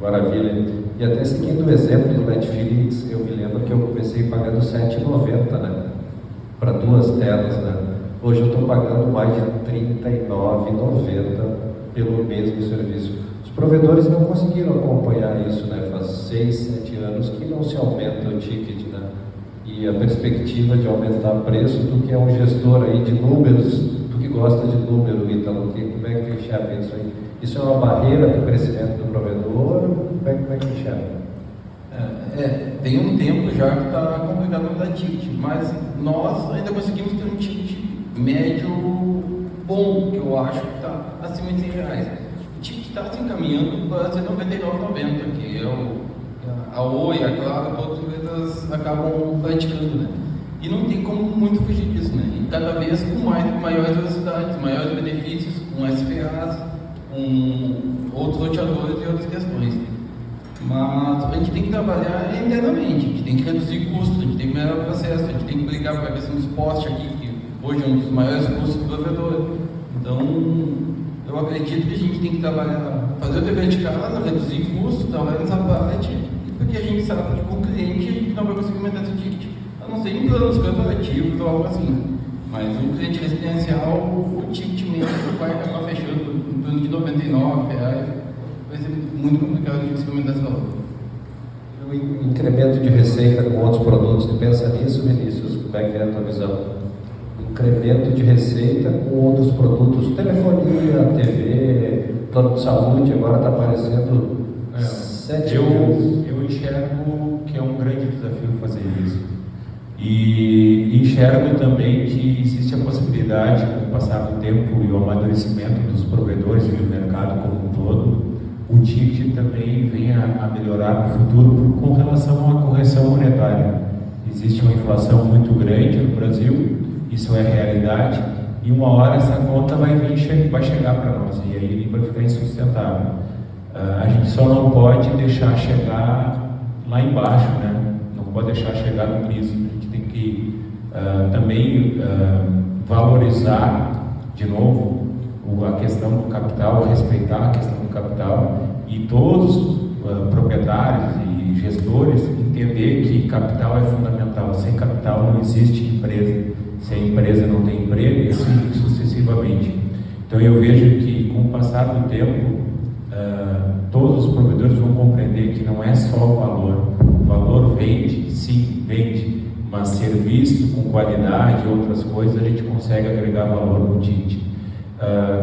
Maravilha. E até seguindo o exemplo do Netflix, eu me lembro que eu comecei pagando R$ 7,90, né? Para 2 telas, né? Hoje eu estou pagando mais de R$ 39,90 pelo mesmo serviço. Os provedores não conseguiram acompanhar isso, né? Faz 6, 7 anos que não se aumenta o ticket, né? E a perspectiva de aumentar o preço, tu que é um gestor aí de números, tu que gosta de número, Ítalo, como é que tu enxerga isso aí? Isso é uma barreira para o crescimento do provedor? Como é que enxerga? Tem um tempo já que está complicado mudar ticket, mas nós ainda conseguimos ter um ticket médio bom, que eu acho que está acima de R$100. O ticket está se encaminhando para ser R$99,90, que é a Oi, a Claro, todas as empresas acabam praticando, né? E não tem como muito fugir disso, né? E cada vez com maiores velocidades, maiores benefícios, com SPAs, com outros roteadores e outras questões. Mas a gente tem que trabalhar internamente, a gente tem que reduzir custos, a gente tem que melhorar o processo, a gente tem que brigar com a questão dos postes aqui, que hoje é um dos maiores custos do provedor. Então, eu acredito que a gente tem que trabalhar, fazer o dever de casa, reduzir custos, trabalhar nessa parte, porque a gente sabe que com o cliente a gente não vai conseguir aumentar esse ticket, a não ser em planos corporativos ou algo assim. Mas o cliente residencial, o ticket mesmo vai acabar fechando em torno de R$99. Vai ser muito complicado de você aumentar esse valor. O incremento de receita com outros produtos, tu pensa nisso, Vinícius? Como é que é a tua visão? incremento de receita com outros produtos, telefonia, TV, plano de saúde, agora está aparecendo 7 milhões. Eu enxergo que é um grande desafio fazer isso. E enxergo também que existe a possibilidade, com o passar do tempo e o amadurecimento dos provedores e do mercado como um todo, o ticket também venha a melhorar no futuro com relação à correção monetária. Existe uma inflação muito grande no Brasil, isso é realidade, e uma hora essa conta vai chegar para nós, e aí vai ficar insustentável. A gente só não pode deixar chegar lá embaixo, né? Não pode deixar chegar no piso. A gente tem que também valorizar de novo a questão do capital, respeitar a questão do capital, e todos os proprietários e gestores entender que capital é fundamental. Sem capital não existe empresa, sem empresa não tem emprego, e assim sucessivamente. Então eu vejo que com o passar do tempo todos os provedores vão compreender que não é só o valor. O valor vende, sim, vende, mas serviço com qualidade e outras coisas a gente consegue agregar valor no ticket.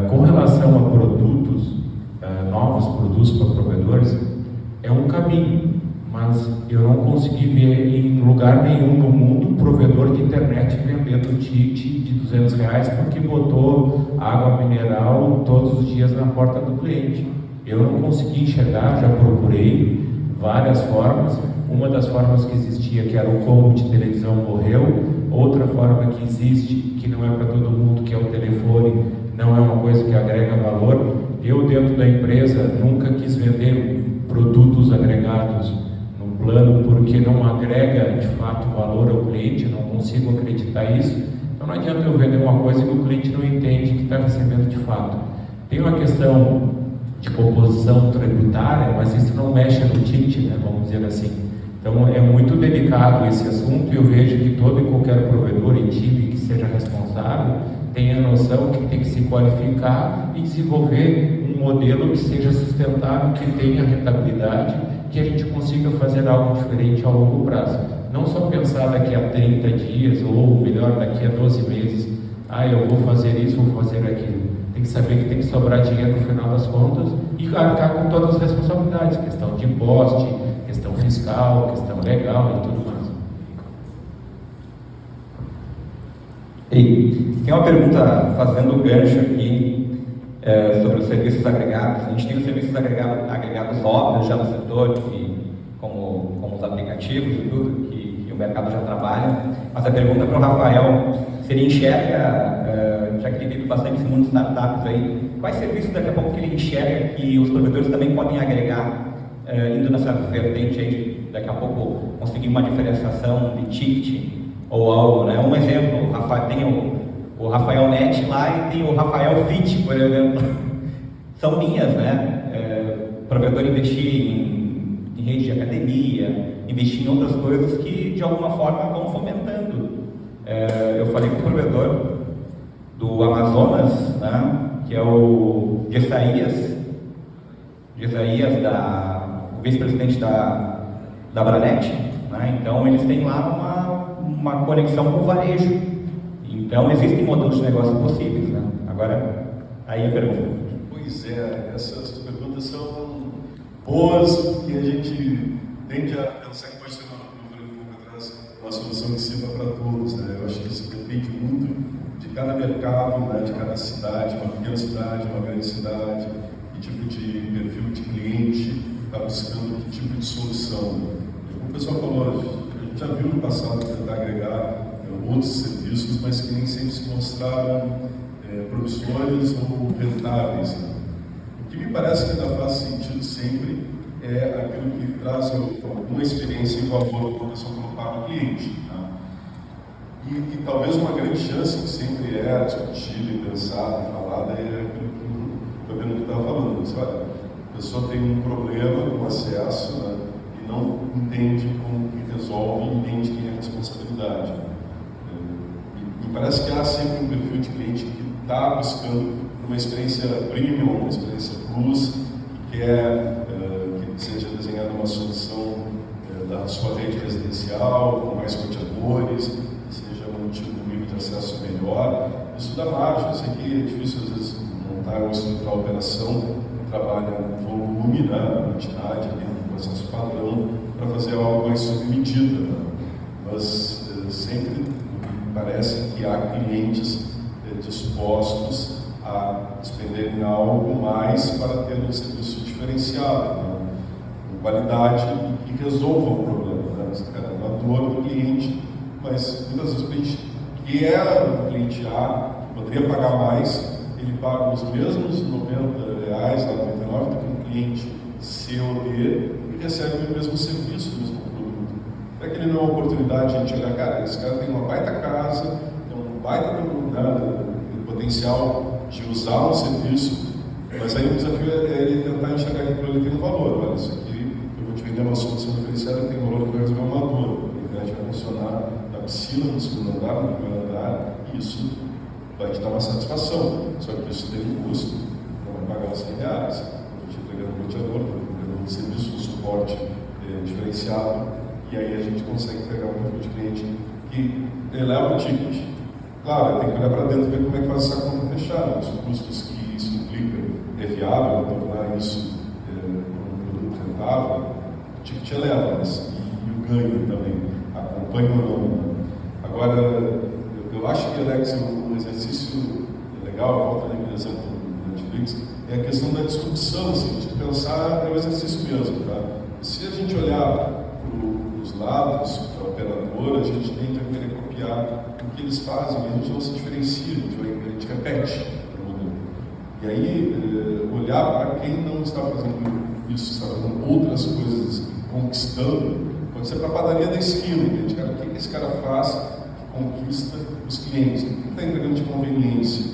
Com relação a produtos, novos produtos para provedores, é um caminho, mas eu não consegui ver em lugar nenhum no mundo um provedor de internet vendendo ticket de R$200 porque botou água mineral todos os dias na porta do cliente. Eu não consegui enxergar, já procurei várias formas. Uma das formas que existia, que era o combo de televisão, morreu. Outra forma que existe, que não é para todo mundo, que é o telefone, não é uma coisa que agrega valor. Eu, dentro da empresa, nunca quis vender produtos agregados no plano, porque não agrega, de fato, valor ao cliente, não consigo acreditar isso. Então não adianta eu vender uma coisa que o cliente não entende que está recebendo de fato. Tem uma questão de composição tributária, mas isso não mexe no ticket, né, vamos dizer assim. Então é muito delicado esse assunto, e eu vejo que todo e qualquer provedor e time que seja responsável tenha a noção que tem que se qualificar e desenvolver um modelo que seja sustentável, que tenha rentabilidade, que a gente consiga fazer algo diferente ao longo prazo. Não só pensar daqui a 30 dias, ou melhor, daqui a 12 meses, eu vou fazer isso, vou fazer aquilo. Tem que saber que tem que sobrar dinheiro no final das contas e arcar com todas as responsabilidades, questão de imposto, questão fiscal, questão legal e tudo mais. E tem uma pergunta fazendo um gancho aqui sobre os serviços agregados. A gente tem os serviços agregados óbvios já no setor, como os aplicativos e tudo, que o mercado já trabalha. Mas a pergunta para o Rafael, se ele enxerga, já que ele vive bastante esse mundo de startups aí, quais serviços daqui a pouco que ele enxerga que os provedores também podem agregar, indo nessa vertente aí de daqui a pouco conseguir uma diferenciação de ticket ou algo, né? Um exemplo, tem o Rafael Net lá e tem o Rafael Fit, por exemplo. São linhas, né? O provedor investir em rede de academia, investir em outras coisas que de alguma forma vão fomentando. Eu falei com o provedor do Amazonas, né, que é o Isaías, o vice-presidente da Branet, né? Então eles têm lá uma conexão com o varejo. Então existem modelos de negócio possíveis, né? Agora, aí a pergunta. Pois é, essas perguntas são boas, porque a gente tende a pensar que pode ter uma solução que sirva para todos, né? Eu acho que isso depende muito de cada mercado, né? De cada cidade, uma pequena cidade, uma grande cidade, que tipo de perfil de cliente está buscando, que tipo de solução. Como o pessoal falou, a gente já viu no passado tentar agregar outros serviços, mas que nem sempre se mostraram promissores ou rentáveis. Né? O que me parece que ainda faz sentido sempre é aquilo que traz uma experiência e valor para a pessoa para o cliente. Tá? E talvez uma grande chance que sempre é discutida e pensada e falada é aquilo que o Fabiano estava falando. Mas, olha, a pessoa tem um problema com acesso, né, e não entende como que resolve, entende quem é a responsabilidade. Me parece que há sempre um perfil de cliente que está buscando uma experiência premium, uma experiência plus, que quer que seja desenhada uma solução da sua rede residencial, com mais roteadores, que seja mantido um nível de acesso melhor. custo da margem. Eu sei que é difícil, às vezes, montar ou estruturar a operação, trabalha no volume, na quantidade, no processo padrão, para fazer algo mais sob medida. Né? Mas sempre me parece que há clientes dispostos a expenderem algo mais para ter um serviço diferenciado, né? Com qualidade e que resolva o problema. Né? É uma dor do cliente, mas muitas vezes o cliente que é o cliente A, que poderia pagar mais, ele paga os mesmos R$90, R$99 do que um cliente C ou D e recebe o mesmo serviço, o mesmo produto. É que ele não é uma oportunidade de a gente olhar, cara, esse cara tem uma baita casa, tem um baita potencial de usar um serviço, mas aí o desafio é ele tentar enxergar que aquilo ali tem um valor. Olha, isso aqui eu vou te vender uma solução diferenciada que tem um valor que vai resolver uma dor. Ao invés de vai funcionar na piscina, no segundo andar, no primeiro andar, isso vai te dar uma satisfação. Só que isso tem um custo. Não vai pagar os R$100. Eu estou te entregando um roteador, estou entregando um serviço, um suporte diferenciado, e aí a gente consegue pegar um perfil de cliente que eleva o ticket. Claro, tem que olhar para dentro e ver como é que faz essa conta fechada, os custos que isso implica. É viável tornar isso um produto rentável? O ticket eleva, mas e o ganho também, acompanha ou não. Agora, eu acho que, Alex, um exercício legal, eu volto ali no exemplo do Netflix, é a questão da disrupção, assim, de pensar, é um exercício mesmo. Tá? Se a gente olhar para os lados, para a operadora, a gente tende a querer copiar o que eles fazem, e a gente não se diferencia, a gente repete o modelo. E aí, olhar para quem não está fazendo isso, está fazendo outras coisas, conquistando, pode ser para a padaria da esquina, entende? Cara, o que esse cara faz que conquista os clientes? O que está entregando de conveniência,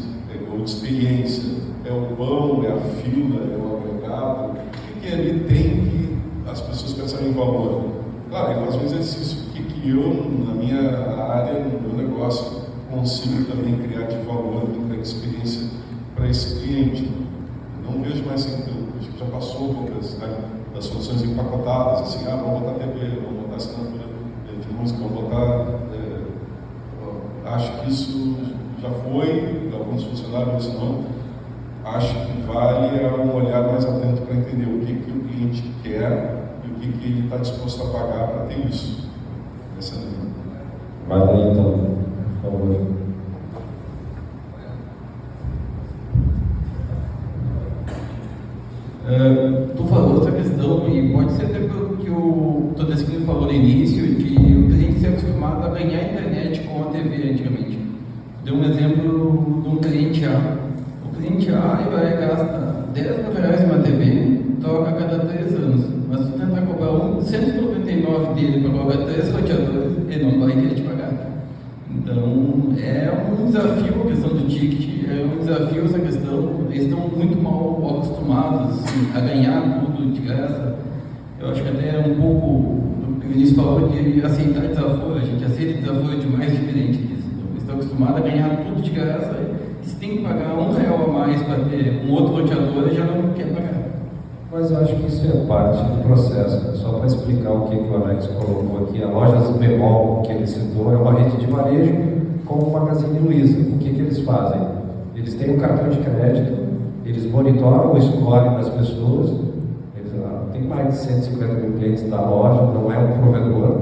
ou de experiência? É o pão, é a fila, é o agregado? O que ali tem que as pessoas pensam em valor? Claro, ele faz um exercício. O que eu, na minha área, no meu negócio, consigo também criar de valor, criar experiência para esse cliente? Não vejo mais assim, acho que já passou um pouco das soluções empacotadas, assim, vamos botar TV, vamos botar assinatura de música, vamos botar... acho que isso já foi, alguns funcionários não. Acho que vale um olhar mais atento para entender o que o cliente quer e o que ele está disposto a pagar para ter isso. Essa é a minha. Vai daí então, por favor. Tu falou essa questão, e pode ser até pelo que o Todesquino falou no início, de o cliente ser acostumado a ganhar internet com a TV antigamente. Deu um exemplo de um cliente A. O cliente A ele vai gastar R$10 numa TV, toca a cada 3 anos. Mas se tu tentar cobrar 199 dele para colocar 3 roteadores, ele não vai querer te pagar. Então, é um desafio a questão do ticket, é um desafio essa questão. Eles estão muito mal acostumados assim, a ganhar tudo de graça. Eu acho que até é um pouco o que o Vinícius falou de aceitar desafio. A gente aceita desafio de mais diferente disso. Então, eles estão acostumados a ganhar tudo de graça. E se tem que pagar R$1 a mais para ter um outro roteador, ele já não quer pagar. Mas eu acho que isso é parte do processo, né? Só para explicar o que o Alex colocou aqui, a Lojas Bemol que ele citou é uma rede de varejo como o Magazine Luiza. O que eles fazem? Eles têm um cartão de crédito, eles monitoram o score das pessoas, tem mais de 150 mil clientes da loja, não é um provedor.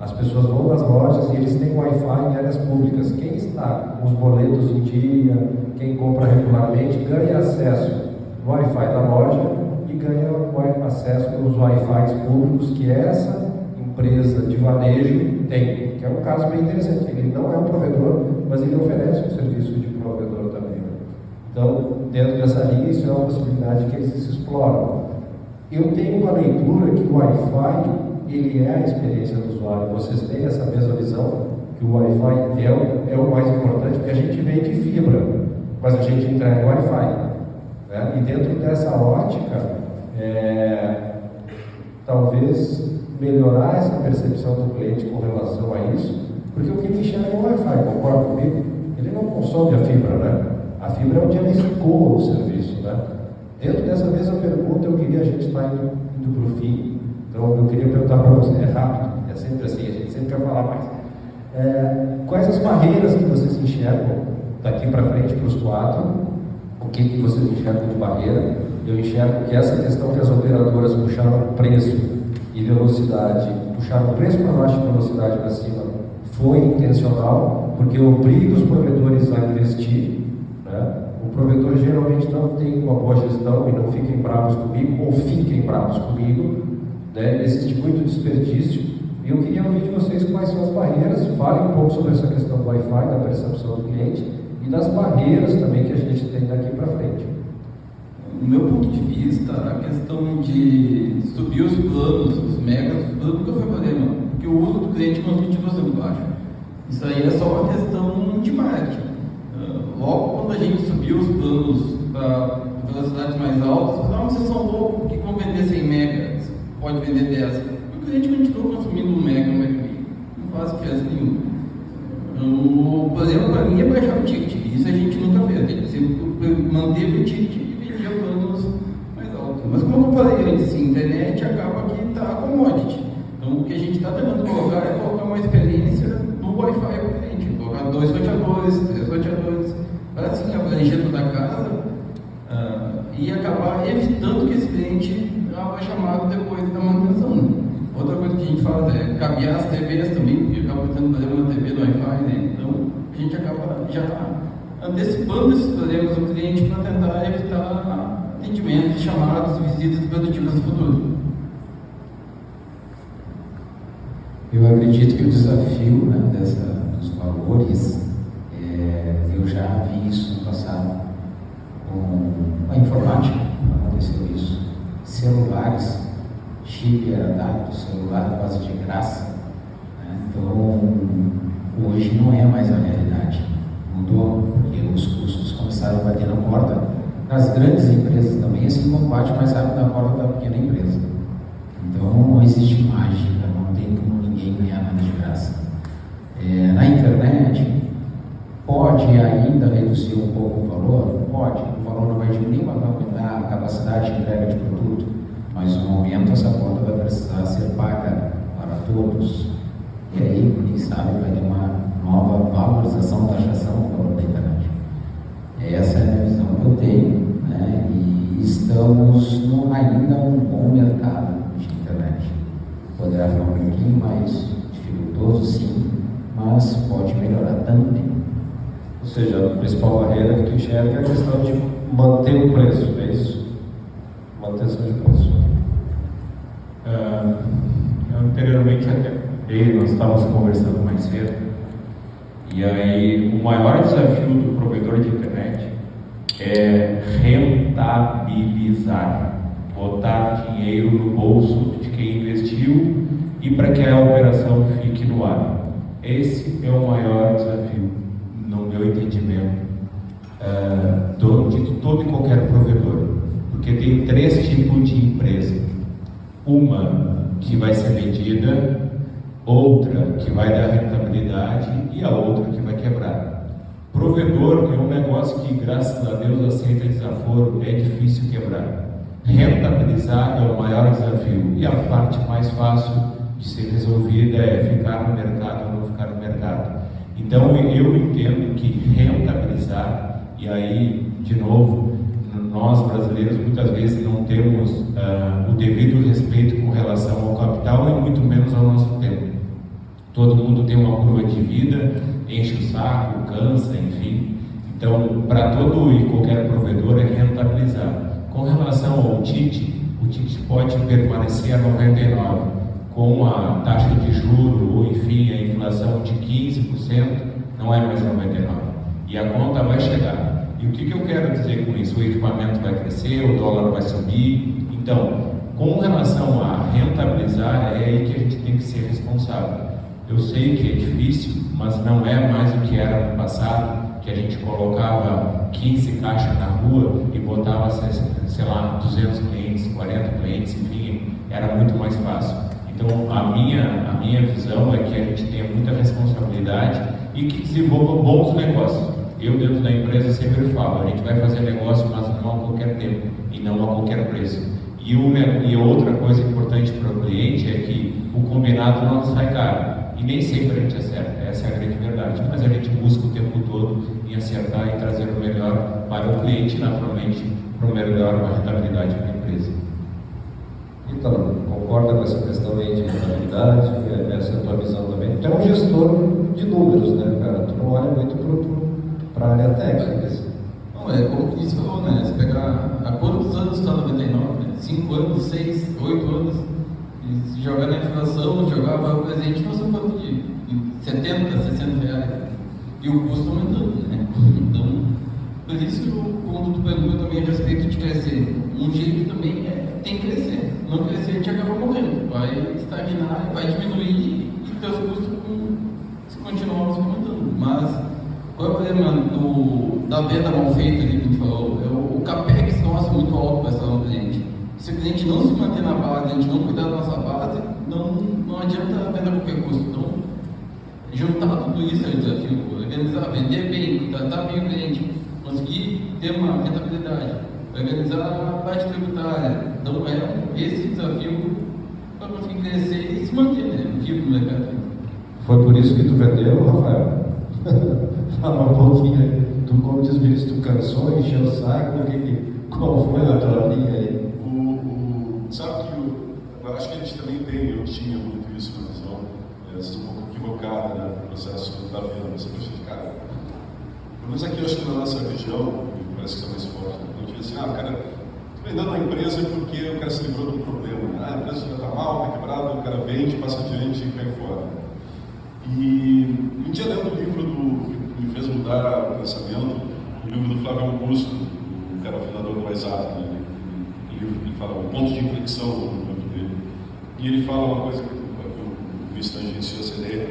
As pessoas vão nas lojas e eles têm Wi-Fi em áreas públicas. Quem está com os boletos em dia, quem compra regularmente, ganha acesso no Wi-Fi da loja e ganha acesso aos Wi-Fi públicos que essa empresa de varejo tem, que é um caso bem interessante. Ele não é um provedor, mas ele oferece um serviço de provedor também. Então, dentro dessa linha, isso é uma possibilidade que eles exploram. Eu tenho uma leitura que o Wi-Fi, ele é a experiência do usuário. Vocês têm essa mesma visão? Que o Wi-Fi é o mais importante, porque a gente vende fibra, mas a gente entrega o Wi-Fi. Né? E dentro dessa ótica, talvez melhorar essa percepção do cliente com relação a isso, porque o que ele enxerga é o Wi-Fi, concorda comigo? Ele não consome a fibra, né? A fibra é onde ele escoa o serviço, né? Dentro dessa mesma pergunta, eu queria, a gente está indo para o fim, então eu queria perguntar para você, é rápido, é sempre assim, a gente sempre quer falar mais. Quais as barreiras que vocês enxergam daqui para frente para os 4, o que vocês enxergam de barreira? Eu enxergo que essa questão que as operadoras puxaram preço e velocidade, puxaram preço para baixo e velocidade para cima, foi intencional, porque obriga os provedores a investir, né? O provedor geralmente não tem uma boa gestão e não fiquem bravos comigo, ou fiquem bravos comigo, né? Existe muito desperdício, e eu queria ouvir de vocês quais são as barreiras. Falem um pouco sobre essa questão do Wi-Fi, da percepção do cliente, e das barreiras também que a gente tem daqui para frente. No meu ponto de vista, a questão de subir os planos, os megas, nunca foi problema, porque o uso do cliente continua sendo baixo. Isso aí é só uma questão de marketing. Logo quando a gente subiu os planos para velocidades mais altas, vocês são loucos, porque vão vender 100 megas, pode vender 10. O cliente continua consumindo 1 mega, 1 mega e meio. Não faz diferença nenhuma. O problema para mim é baixar o ticket. Isso a gente nunca fez. A gente sempre manteve o ticket e vendia planos mais altos. Mas como eu falei antes, a internet acaba que está commodity. Então o que a gente está tentando colocar é colocar uma experiência do Wi-Fi para o cliente. Colocar 2 roteadores, 3 roteadores, para assim abranger toda a casa e acabar evitando que esse cliente haja chamado depois da manutenção. Outra coisa que a gente faz é cabear as TVs também, porque acaba tendo problema na TV do Wi-Fi, né? Então a gente acaba já antecipando esses problemas do cliente para tentar evitar atendimentos, chamadas, visitas produtivas no futuro. Eu acredito que o desafio, né, dos valores, eu já vi isso no passado com a informática, aconteceu isso. Celulares, chip era dado, celular quase de graça, né? Então hoje não é mais a realidade, mudou, porque os custos começaram a bater na porta das grandes empresas também, assim como bate mais rápido na porta da pequena empresa. Então não existe mágica, não tem como ninguém ganhar nada de graça. Na internet, pode ainda reduzir um pouco o valor? Pode, o valor não vai diminuir, mas vai aumentar a capacidade de entrega de produto, mas no momento essa conta vai precisar ser paga para todos. E aí, quem sabe, vai ter uma nova valorização, taxação do valor da internet. Essa é a minha visão que eu tenho, né? E estamos ainda num bom mercado de internet. Poderá ficar um pouquinho mais dificultoso, sim, mas pode melhorar também. Ou seja, a principal barreira que tu enxerga é a questão de manter o preço, é isso? Manutenção de preço. Anteriormente, até nós estávamos conversando mais cedo, e aí o maior desafio do provedor de internet é rentabilizar, botar dinheiro no bolso de quem investiu e para que a operação fique no ar. Esse é o maior desafio, no meu entendimento, de todo e qualquer provedor, porque tem 3 tipos de empresa: uma que vai ser vendida, outra que vai dar rentabilidade e a outra que vai quebrar. Provedor é um negócio que, graças a Deus, aceita desaforo, é difícil quebrar. Rentabilizar é o maior desafio, e a parte mais fácil de ser resolvida é ficar no mercado ou não ficar no mercado. Então eu entendo que rentabilizar, e aí, de novo, nós brasileiros muitas vezes não temos o devido respeito com relação ao capital e muito menos ao nosso tempo. Todo mundo tem uma curva de vida, enche o saco, cansa, enfim. Então, para todo e qualquer provedor é rentabilizar. Com relação ao TIT, o TIT pode permanecer a 99, com a taxa de juros ou, enfim, a inflação de 15%, não é mais 99. E a conta vai chegar. E o que eu quero dizer com isso? O equipamento vai crescer, o dólar vai subir. Então, com relação a rentabilizar, é aí que a gente tem que ser responsável. Eu sei que é difícil, mas não é mais o que era no passado, que a gente colocava 15 caixas na rua e botava, sei lá, 200 clientes, 40 clientes, enfim, era muito mais fácil. Então, a minha visão é que a gente tenha muita responsabilidade e que desenvolva bons negócios. Eu, dentro da empresa, sempre falo, a gente vai fazer negócio, mas não a qualquer tempo e não a qualquer preço. E outra coisa importante para o cliente é que o combinado não sai caro. E nem sempre a gente acerta, essa é a grande verdade. Mas a gente busca o tempo todo em acertar e trazer o melhor para o cliente, naturalmente, para o melhor uma rentabilidade para a empresa. Então, concorda com essa questão aí de rentabilidade, essa é a tua visão também? Tu é um gestor de números, né, cara? Tu não olha muito para a área técnica. Assim. Não, é como tu disse, falou, né? Se pegar há quantos anos está 99? Né? 5 anos, 6, 8 anos, e se jogar na inflação, jogar para o presente, nós estamos falando de 70, 60 reais. E o custo aumentando, né? Então, por isso que quando tu pergunta também a respeito de crescer, um jeito também tem que crescer. Não crescer, a gente acaba morrendo. Vai estagnar, vai diminuir e teus custos se continuar se aumentando. Mas qual é o problema da venda mal feita que a gente falou? O capex nosso é muito alto para estar no cliente. Se o cliente não se manter na base, a gente não cuidar da nossa base, não adianta vender a qualquer custo. Então, juntar tudo isso é o desafio. Organizar, vender bem, tratar bem o cliente, conseguir ter uma rentabilidade, organizar a parte tributária. Então, esse desafio para conseguir crescer e se manter, né? Vivo no mercado. Foi por isso que tu vendeu, Rafael? Fala um pouquinho aí. Tu, como diz, Vinícius, tu cansou, encheu o saco, qual foi a tua linha aí? Sabe que eu acho que a gente também tem, eu tinha muito isso na visão, às vezes um pouco equivocada, né, no processo da venda. Você pensa, cara, pelo menos aqui eu acho que na nossa região, parece que está mais forte, né? Eu diz assim, cara, estou vendendo uma empresa porque o cara se livrou de um problema, né? A empresa já está mal, está quebrada, o cara vende, passa adiante e cai fora. E um dia lendo o livro que me fez mudar o pensamento, o livro do Flávio Augusto, o cara fundador do WhatsApp, né? O livro que ele fala, o ponto de inflexão no livro dele. E ele fala uma coisa que eu vi tangenciou essa ideia,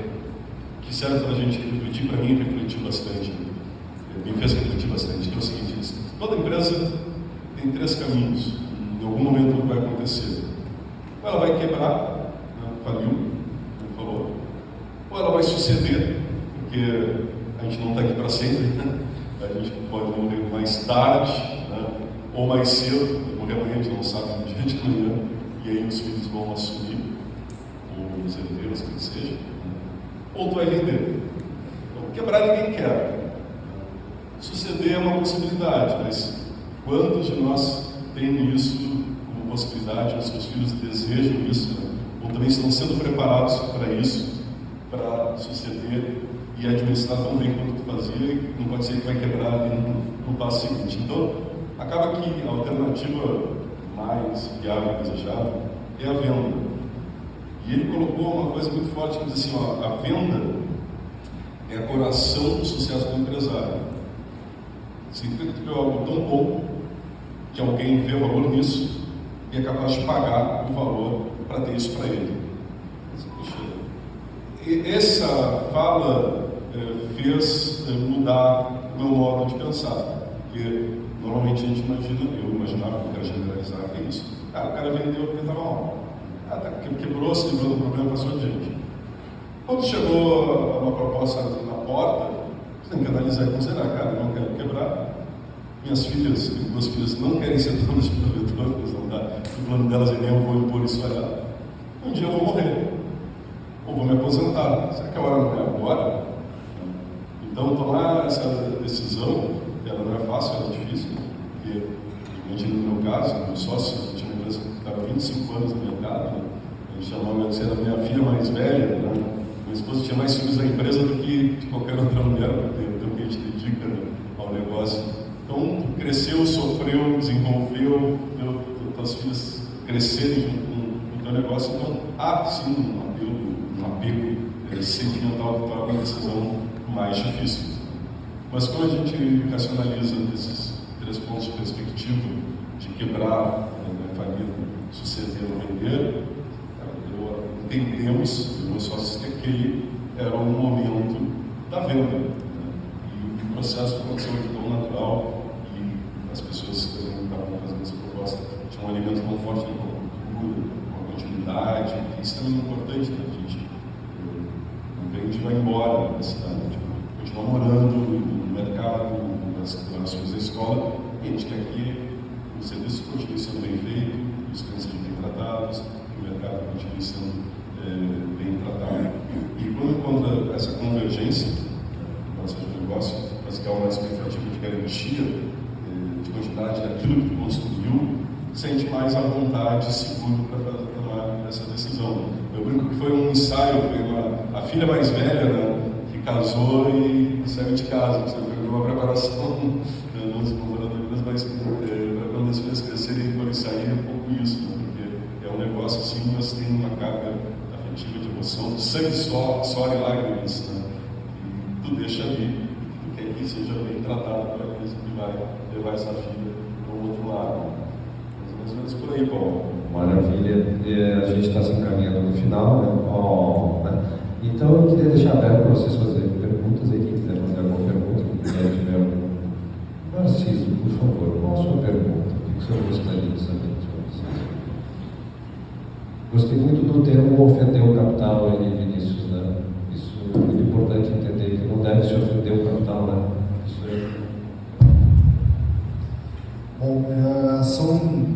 que serve para a gente refletir, para mim refletiu bastante, me fez refletir bastante, que é o seguinte: toda empresa tem 3 caminhos, em algum momento vai acontecer. Ou ela vai quebrar, né, faliu, como falou, ou ela vai suceder, porque a gente não está aqui para sempre, né? A gente pode morrer mais tarde, né, ou mais cedo, morrer amanhã, a gente não sabe no dia de manhã, e aí os filhos vão assumir, ou os herdeiros, que seja, né? Ou tu vai vender. Então, quebrar ninguém quer. Suceder é uma possibilidade, mas quantos de nós têm isso como possibilidade, os seus filhos desejam isso, né? Ou também estão sendo preparados para isso, para suceder e administrar tão bem quanto tu fazia, e não pode ser que vai quebrar ali no passo seguinte. Então, acaba que a alternativa mais viável e desejada é a venda. E ele colocou uma coisa muito forte, que diz assim, ó, a venda é a coração do sucesso do empresário. Significa que tu é algo tão bom que alguém vê valor nisso e é capaz de pagar o valor para ter isso para ele. Essa fala fez mudar o meu modo de pensar, porque normalmente a gente imagina, eu imaginava, eu quero generalizar, que é isso. Cara, o cara vendeu porque estava mal. Quebrou, se livrou do problema, passou adiante. Quando chegou uma proposta na porta, você tem que analisar e considerar, cara, eu não quero quebrar. Minhas filhas, tenho 2 filhas, não querem ser donas de provedor, porque não dá. O plano delas é nem eu vou impor isso a ela. Um dia eu vou morrer. Ou vou me aposentar. Será que a hora não é agora? Então, tomar essa decisão, ela não é fácil, ela é difícil. Porque, imagina no meu caso, meu sócio, a gente tinha uma empresa que estava 25 anos no mercado, né? A gente chamava de ser a minha filha mais velha, né? Minha esposa tinha mais filhos da empresa do que de qualquer outra mulher, do que a gente dedica, né, ao negócio. Então, cresceu, sofreu, desenvolveu, tuas filhas crescerem junto com o teu negócio. Então, há sim um apego sentimental que torna a decisão mais difícil. Mas quando a gente racionaliza esses 3 pontos de perspectiva, de quebrar, falir, suceder ou vender, entendemos, meus sócios, que aquele era um momento da venda. Né? E o processo aconteceu de tão natural, e as pessoas que também estavam fazendo essa proposta tinham um alimento tão forte de cultura, uma continuidade. Isso também é importante, né? A gente não vende e vai embora da cidade, continua morando no mercado, nas relações da escola, e a gente quer que o serviço continue sendo bem feito, os clientes sejam bem tratados, que o mercado continue sendo bem tratado. E quando encontra essa convergência no nosso negócio, basicamente que há uma expectativa de garantia, de continuidade daquilo que construiu, sente mais à vontade e seguro para tomar essa decisão. Eu brinco que foi um ensaio, foi a filha mais velha, né, que casou e saiu de casa, que foi uma preparação dos moradores, mas para quando as filhas crescerem e forem sair, é um pouco isso, né, porque é um negócio assim, mas tem uma carga afetiva de emoção, sangue suor e lágrimas, né, e tu deixa ali, tu quer que seja bem tratado para aqueles que vai levar essa filha para o outro lado. Mais ou menos por aí, Paulo. Maravilha. A gente está se encaminhando no final, né? Então eu queria deixar aberto para vocês fazerem perguntas aí, quem quiser fazer alguma pergunta, quem quiser tiver algum. Narciso, por favor, qual a sua pergunta? O que o senhor gostaria de saber de vocês? Gostei muito do termo ofender o capital aí, Vinícius, né? Isso é muito importante entender que não deve se ofender o capital, né? Isso é... Bom, são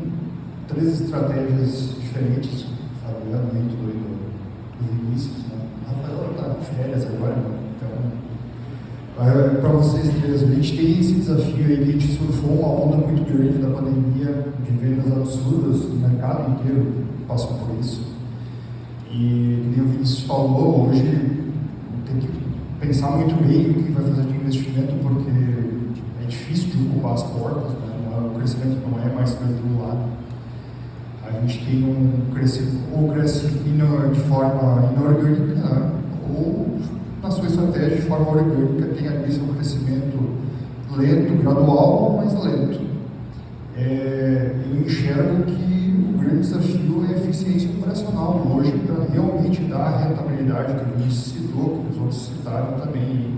3 estratégias diferentes, Fabiano e do Vinícius, né? Rafael está de férias agora, né? Então, para vocês 3, a gente tem esse desafio aí que a gente surfou uma onda muito grande da pandemia, de vendas absurdas, o mercado inteiro passou por isso. E como o Vinícius falou, hoje tem que pensar muito bem o que vai fazer de investimento, porque é difícil de ocupar as portas, né? O crescimento não é mais lado. A gente tem ou cresce de forma inorgânica, né? Ou na sua estratégia de forma orgânica tem ali seu crescimento lento, gradual, mas lento. Eu enxergo que o grande desafio é a eficiência operacional hoje para realmente dar a rentabilidade que o Vinícius citou, que os outros citaram também.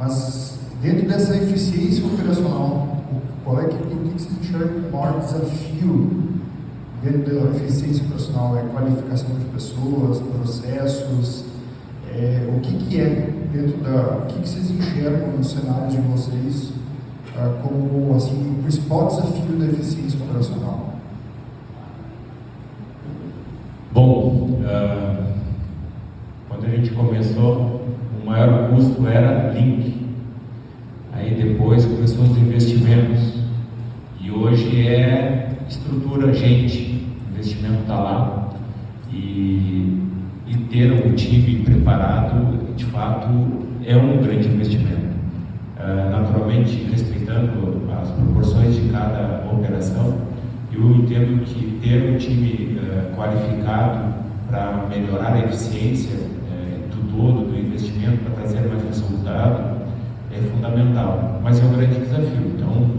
Mas dentro dessa eficiência operacional, o que vocês enxergam o maior desafio dentro da eficiência operacional? É qualificação de pessoas, processos, o que é dentro o que vocês enxergam nos cenários de vocês como assim, o principal desafio da eficiência operacional? Bom, quando a gente começou, o maior custo era link. Aí depois começou os investimentos. E hoje é estrutura, gente. O investimento está lá. E ter um time preparado, de fato, é um grande investimento. Naturalmente, respeitando as proporções de cada operação, eu entendo que ter um time qualificado para melhorar a eficiência do todo, do investimento, para trazer mais resultado, é fundamental. Mas é um grande desafio. Então,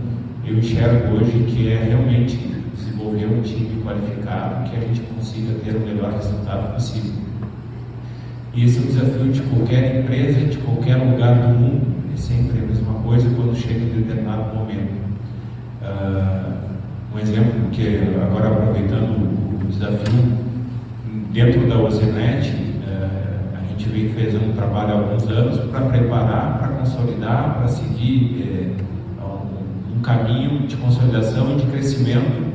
eu enxergo hoje que é realmente desenvolver um time qualificado que a gente consiga ter o melhor resultado possível. E esse é o desafio de qualquer empresa, de qualquer lugar do mundo. É sempre a mesma coisa quando chega em determinado momento. Um exemplo que agora aproveitando o desafio, dentro da Ozenet, a gente fez um trabalho há alguns anos para preparar, para consolidar, para seguir um caminho de consolidação e de crescimento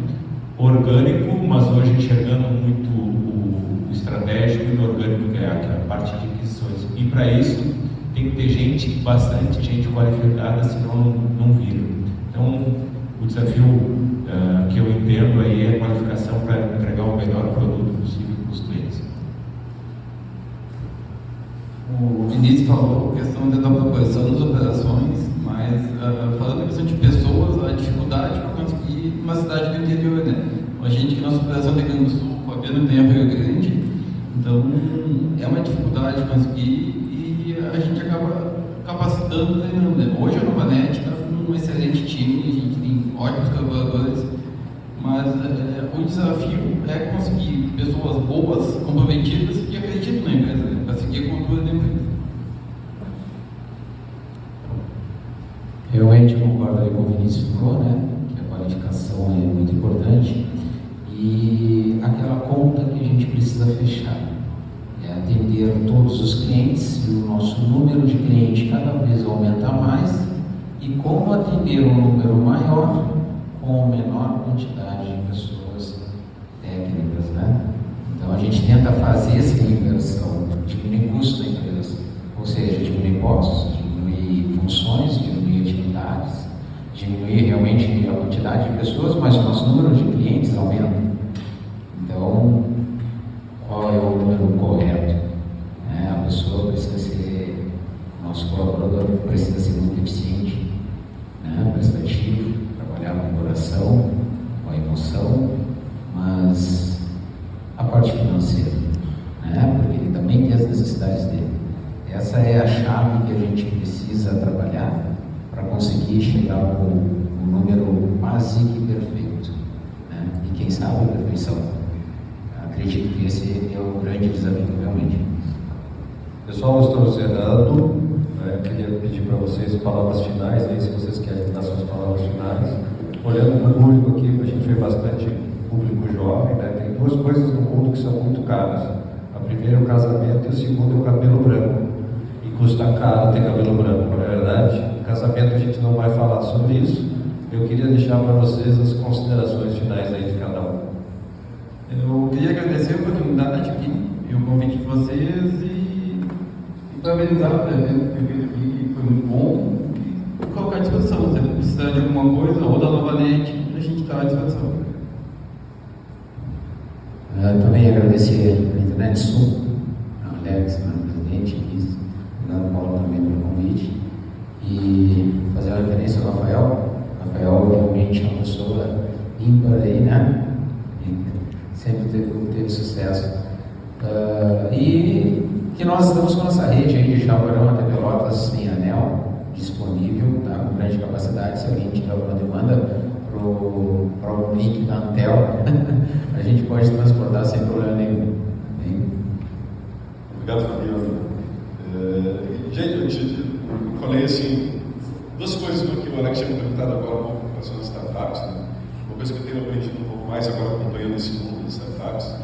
orgânico, mas hoje enxergando muito o estratégico e o orgânico, que é a parte de aquisições. E para isso tem que ter bastante gente qualificada, senão não vira. Então, o desafio que eu entendo aí é a qualificação para entregar o melhor produto possível para os clientes. O Vinícius falou a questão da proporção das operações, mas falando em questão de pessoas, a dificuldade para conseguir uma cidade do interior, né? A gente que nossa operação tem Rio Grande do Sul, o Fabiano tem a Rio Grande, então é uma dificuldade conseguir e a gente acaba capacitando, né? Hoje a Novanet está com um excelente time, a gente tem ótimos colaboradores, mas o desafio é conseguir pessoas boas, comprometidas e que acreditam na empresa, né? Para seguir a cultura da empresa. Realmente concordo ali com o Vinícius falou, né? Que a qualificação é muito importante e aquela conta que a gente precisa fechar é atender todos os clientes e o nosso número de clientes cada vez aumenta mais e como atender um número maior com menor quantidade de pessoas técnicas, né? Então a gente tenta fazer essa inversão, diminuir custo da empresa, ou seja, diminuir impostos, diminuir funções, diminuir quantidade de pessoas, mas o nosso número de clientes aumenta. Então, qual é o número correto? A pessoa precisa ser, nosso colaborador precisa ser muito eficiente, prestativo, trabalhar com o coração, com a emoção, mas a parte financeira, porque ele também tem as necessidades dele. Essa é a chave que a gente precisa trabalhar para conseguir chegar ao número básico e perfeito, e quem sabe a perfeição. Acredito que esse é o grande desafio realmente. Pessoal, estamos encerrando. Queria pedir para vocês palavras finais, aí, se vocês querem dar suas palavras finais. Olhando para o público aqui, a gente vê bastante público jovem, tem duas coisas no mundo que são muito caras. A primeira é o casamento e a segunda é o cabelo branco. E custa caro ter cabelo branco, não é verdade? No casamento a gente não vai falar sobre isso. Eu queria deixar para vocês as considerações finais aí de cada um. Eu queria agradecer a oportunidade aqui e o convite de vocês e parabenizar o evento que eu fiz aqui, que foi muito bom, e colocar à disposição. Se precisar de alguma coisa ou da Novanet, a gente está à disposição. Também agradecer a Internet Sul, a Alex, meu presidente, obrigado, Paulo, também pelo convite, e fazer uma referência ao Rafael. Rafael realmente é uma pessoa ímpar aí, sempre teve sucesso. E que nós estamos com nossa rede aí de Jaguarão até Pelotas em anel disponível, com grande capacidade. Se alguém tiver alguma demanda para o link da Antel, a gente pode transportar sem problema nenhum. Obrigado, Fabiano. Gente, eu falei assim, duas coisas que o Alex tinha me perguntado agora um pouco com relação às startups. Uma coisa que eu tenho aprendido um pouco mais agora acompanhando esse mundo das startups,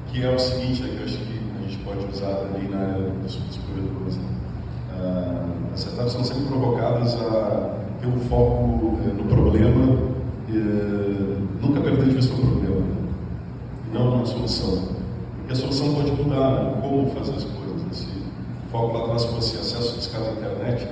que é o seguinte, que eu acho que a gente pode usar também na área dos provedores. As startups são sempre provocadas a ter um foco no problema, nunca perder de vista o problema, e não na solução. Porque a solução pode mudar, como fazer as coisas. Se o foco lá atrás fosse acesso discado à internet,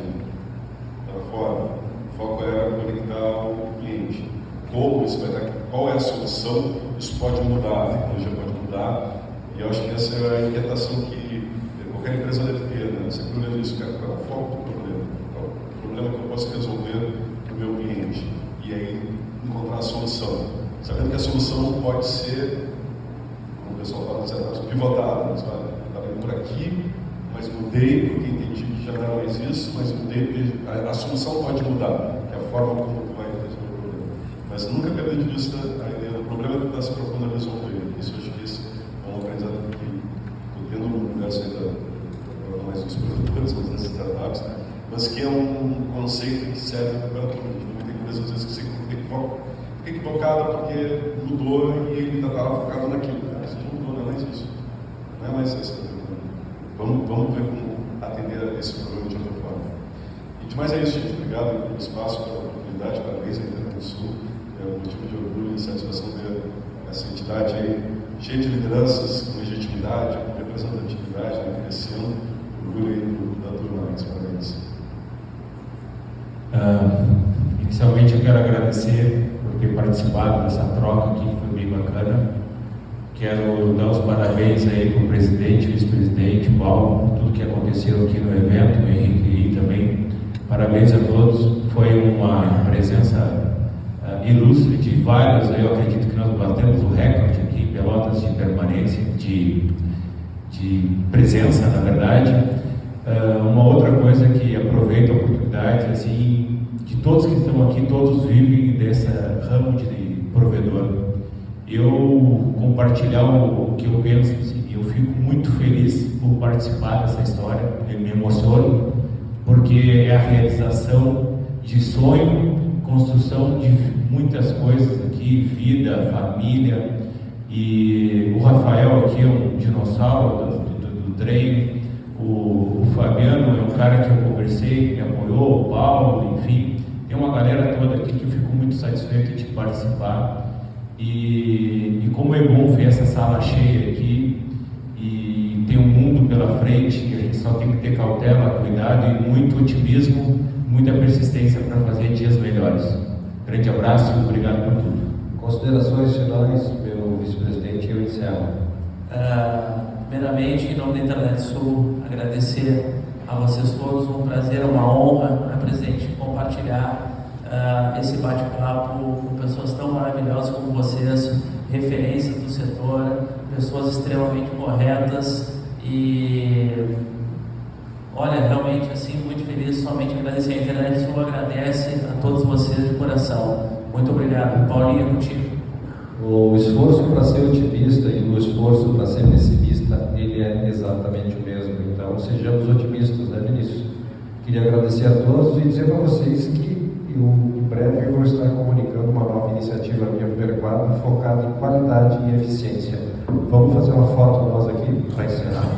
para fora, o foco era conectar o cliente. Como isso vai dar, qual é a solução, isso pode mudar, a tecnologia pode mudar, e eu acho que essa é a inquietação que qualquer empresa deve ter, sempre olhando isso, qual é o foco do problema, qual é o problema que eu posso resolver para o meu cliente, e aí encontrar a solução, sabendo que a solução pode ser, como o pessoal fala, pivotada, mas olha, estava indo por aqui, mas mudei porque entendi que já não era mais isso, mas mudei porque a solução pode mudar, que é a forma como tu vai resolver o problema. Mas nunca perder de vista a ideia do problema que está se propondo a resolver. Isso acho que esse é um aprendizado que estou tendo no universo ainda, não mais dos produtores, mas das startups, mas que é um conceito que serve para tudo. A gente também tem coisas às vezes que você fica equivocado porque mudou e ele ainda estava focado naquilo. Isso não mudou, não é mais isso. Não é mais isso. Vamos ver como atender a esse problema de outra forma. E demais é isso, gente. Obrigado pelo espaço, pela oportunidade, parabéns à Internet Sul. É um motivo de orgulho e satisfação ver essa entidade aí cheia de lideranças, com legitimidade, com representatividade, crescendo. Orgulho aí da turma, Alex. Parabéns. Inicialmente eu quero agradecer por ter participado dessa troca aqui, que foi bem bacana. Quero dar os parabéns aí para o presidente, vice-presidente, Paulo, por tudo que aconteceu aqui no evento, o Henrique e também. Parabéns a todos. Foi uma presença ilustre de vários, eu acredito que nós batemos o recorde aqui em Pelotas de permanência, de presença, na verdade. Uma outra coisa que aproveito a oportunidade, assim, de todos que estão aqui, todos vivem desse ramo de provedor. Eu compartilhar o que eu penso, assim, eu fico muito feliz por participar dessa história, eu me emociono, porque é a realização de sonho, construção de muitas coisas aqui, vida, família, e o Rafael aqui é um dinossauro do treino, o Fabiano é um cara que eu conversei, que me apoiou, o Paulo, enfim, tem uma galera toda aqui que eu fico muito satisfeito de participar. E como é bom ver essa sala cheia aqui, e tem um mundo pela frente, e a gente só tem que ter cautela, cuidado e muito otimismo, muita persistência para fazer dias melhores. Grande abraço e obrigado por tudo. Considerações finais, meu vice-presidente, eu encerro. Primeiramente, em nome da Internet Sul, agradecer a vocês todos, um prazer, uma honra, né, presidente, compartilhar esse bate-papo com pessoas tão maravilhosas como vocês, referências do setor, pessoas extremamente corretas e, olha, realmente assim, muito feliz, somente agradecer. A Internet Sul agradece a todos vocês de coração. Muito obrigado. Paulinho, contigo. O esforço para ser otimista e o esforço para ser pessimista, ele é exatamente o mesmo. Então, sejamos otimistas, né, Vinícius? Queria agradecer a todos e dizer para vocês que em breve eu vou estar comunicando uma nova iniciativa minha Perquadro focada em qualidade e eficiência. Vamos fazer uma foto nós aqui para encerrar.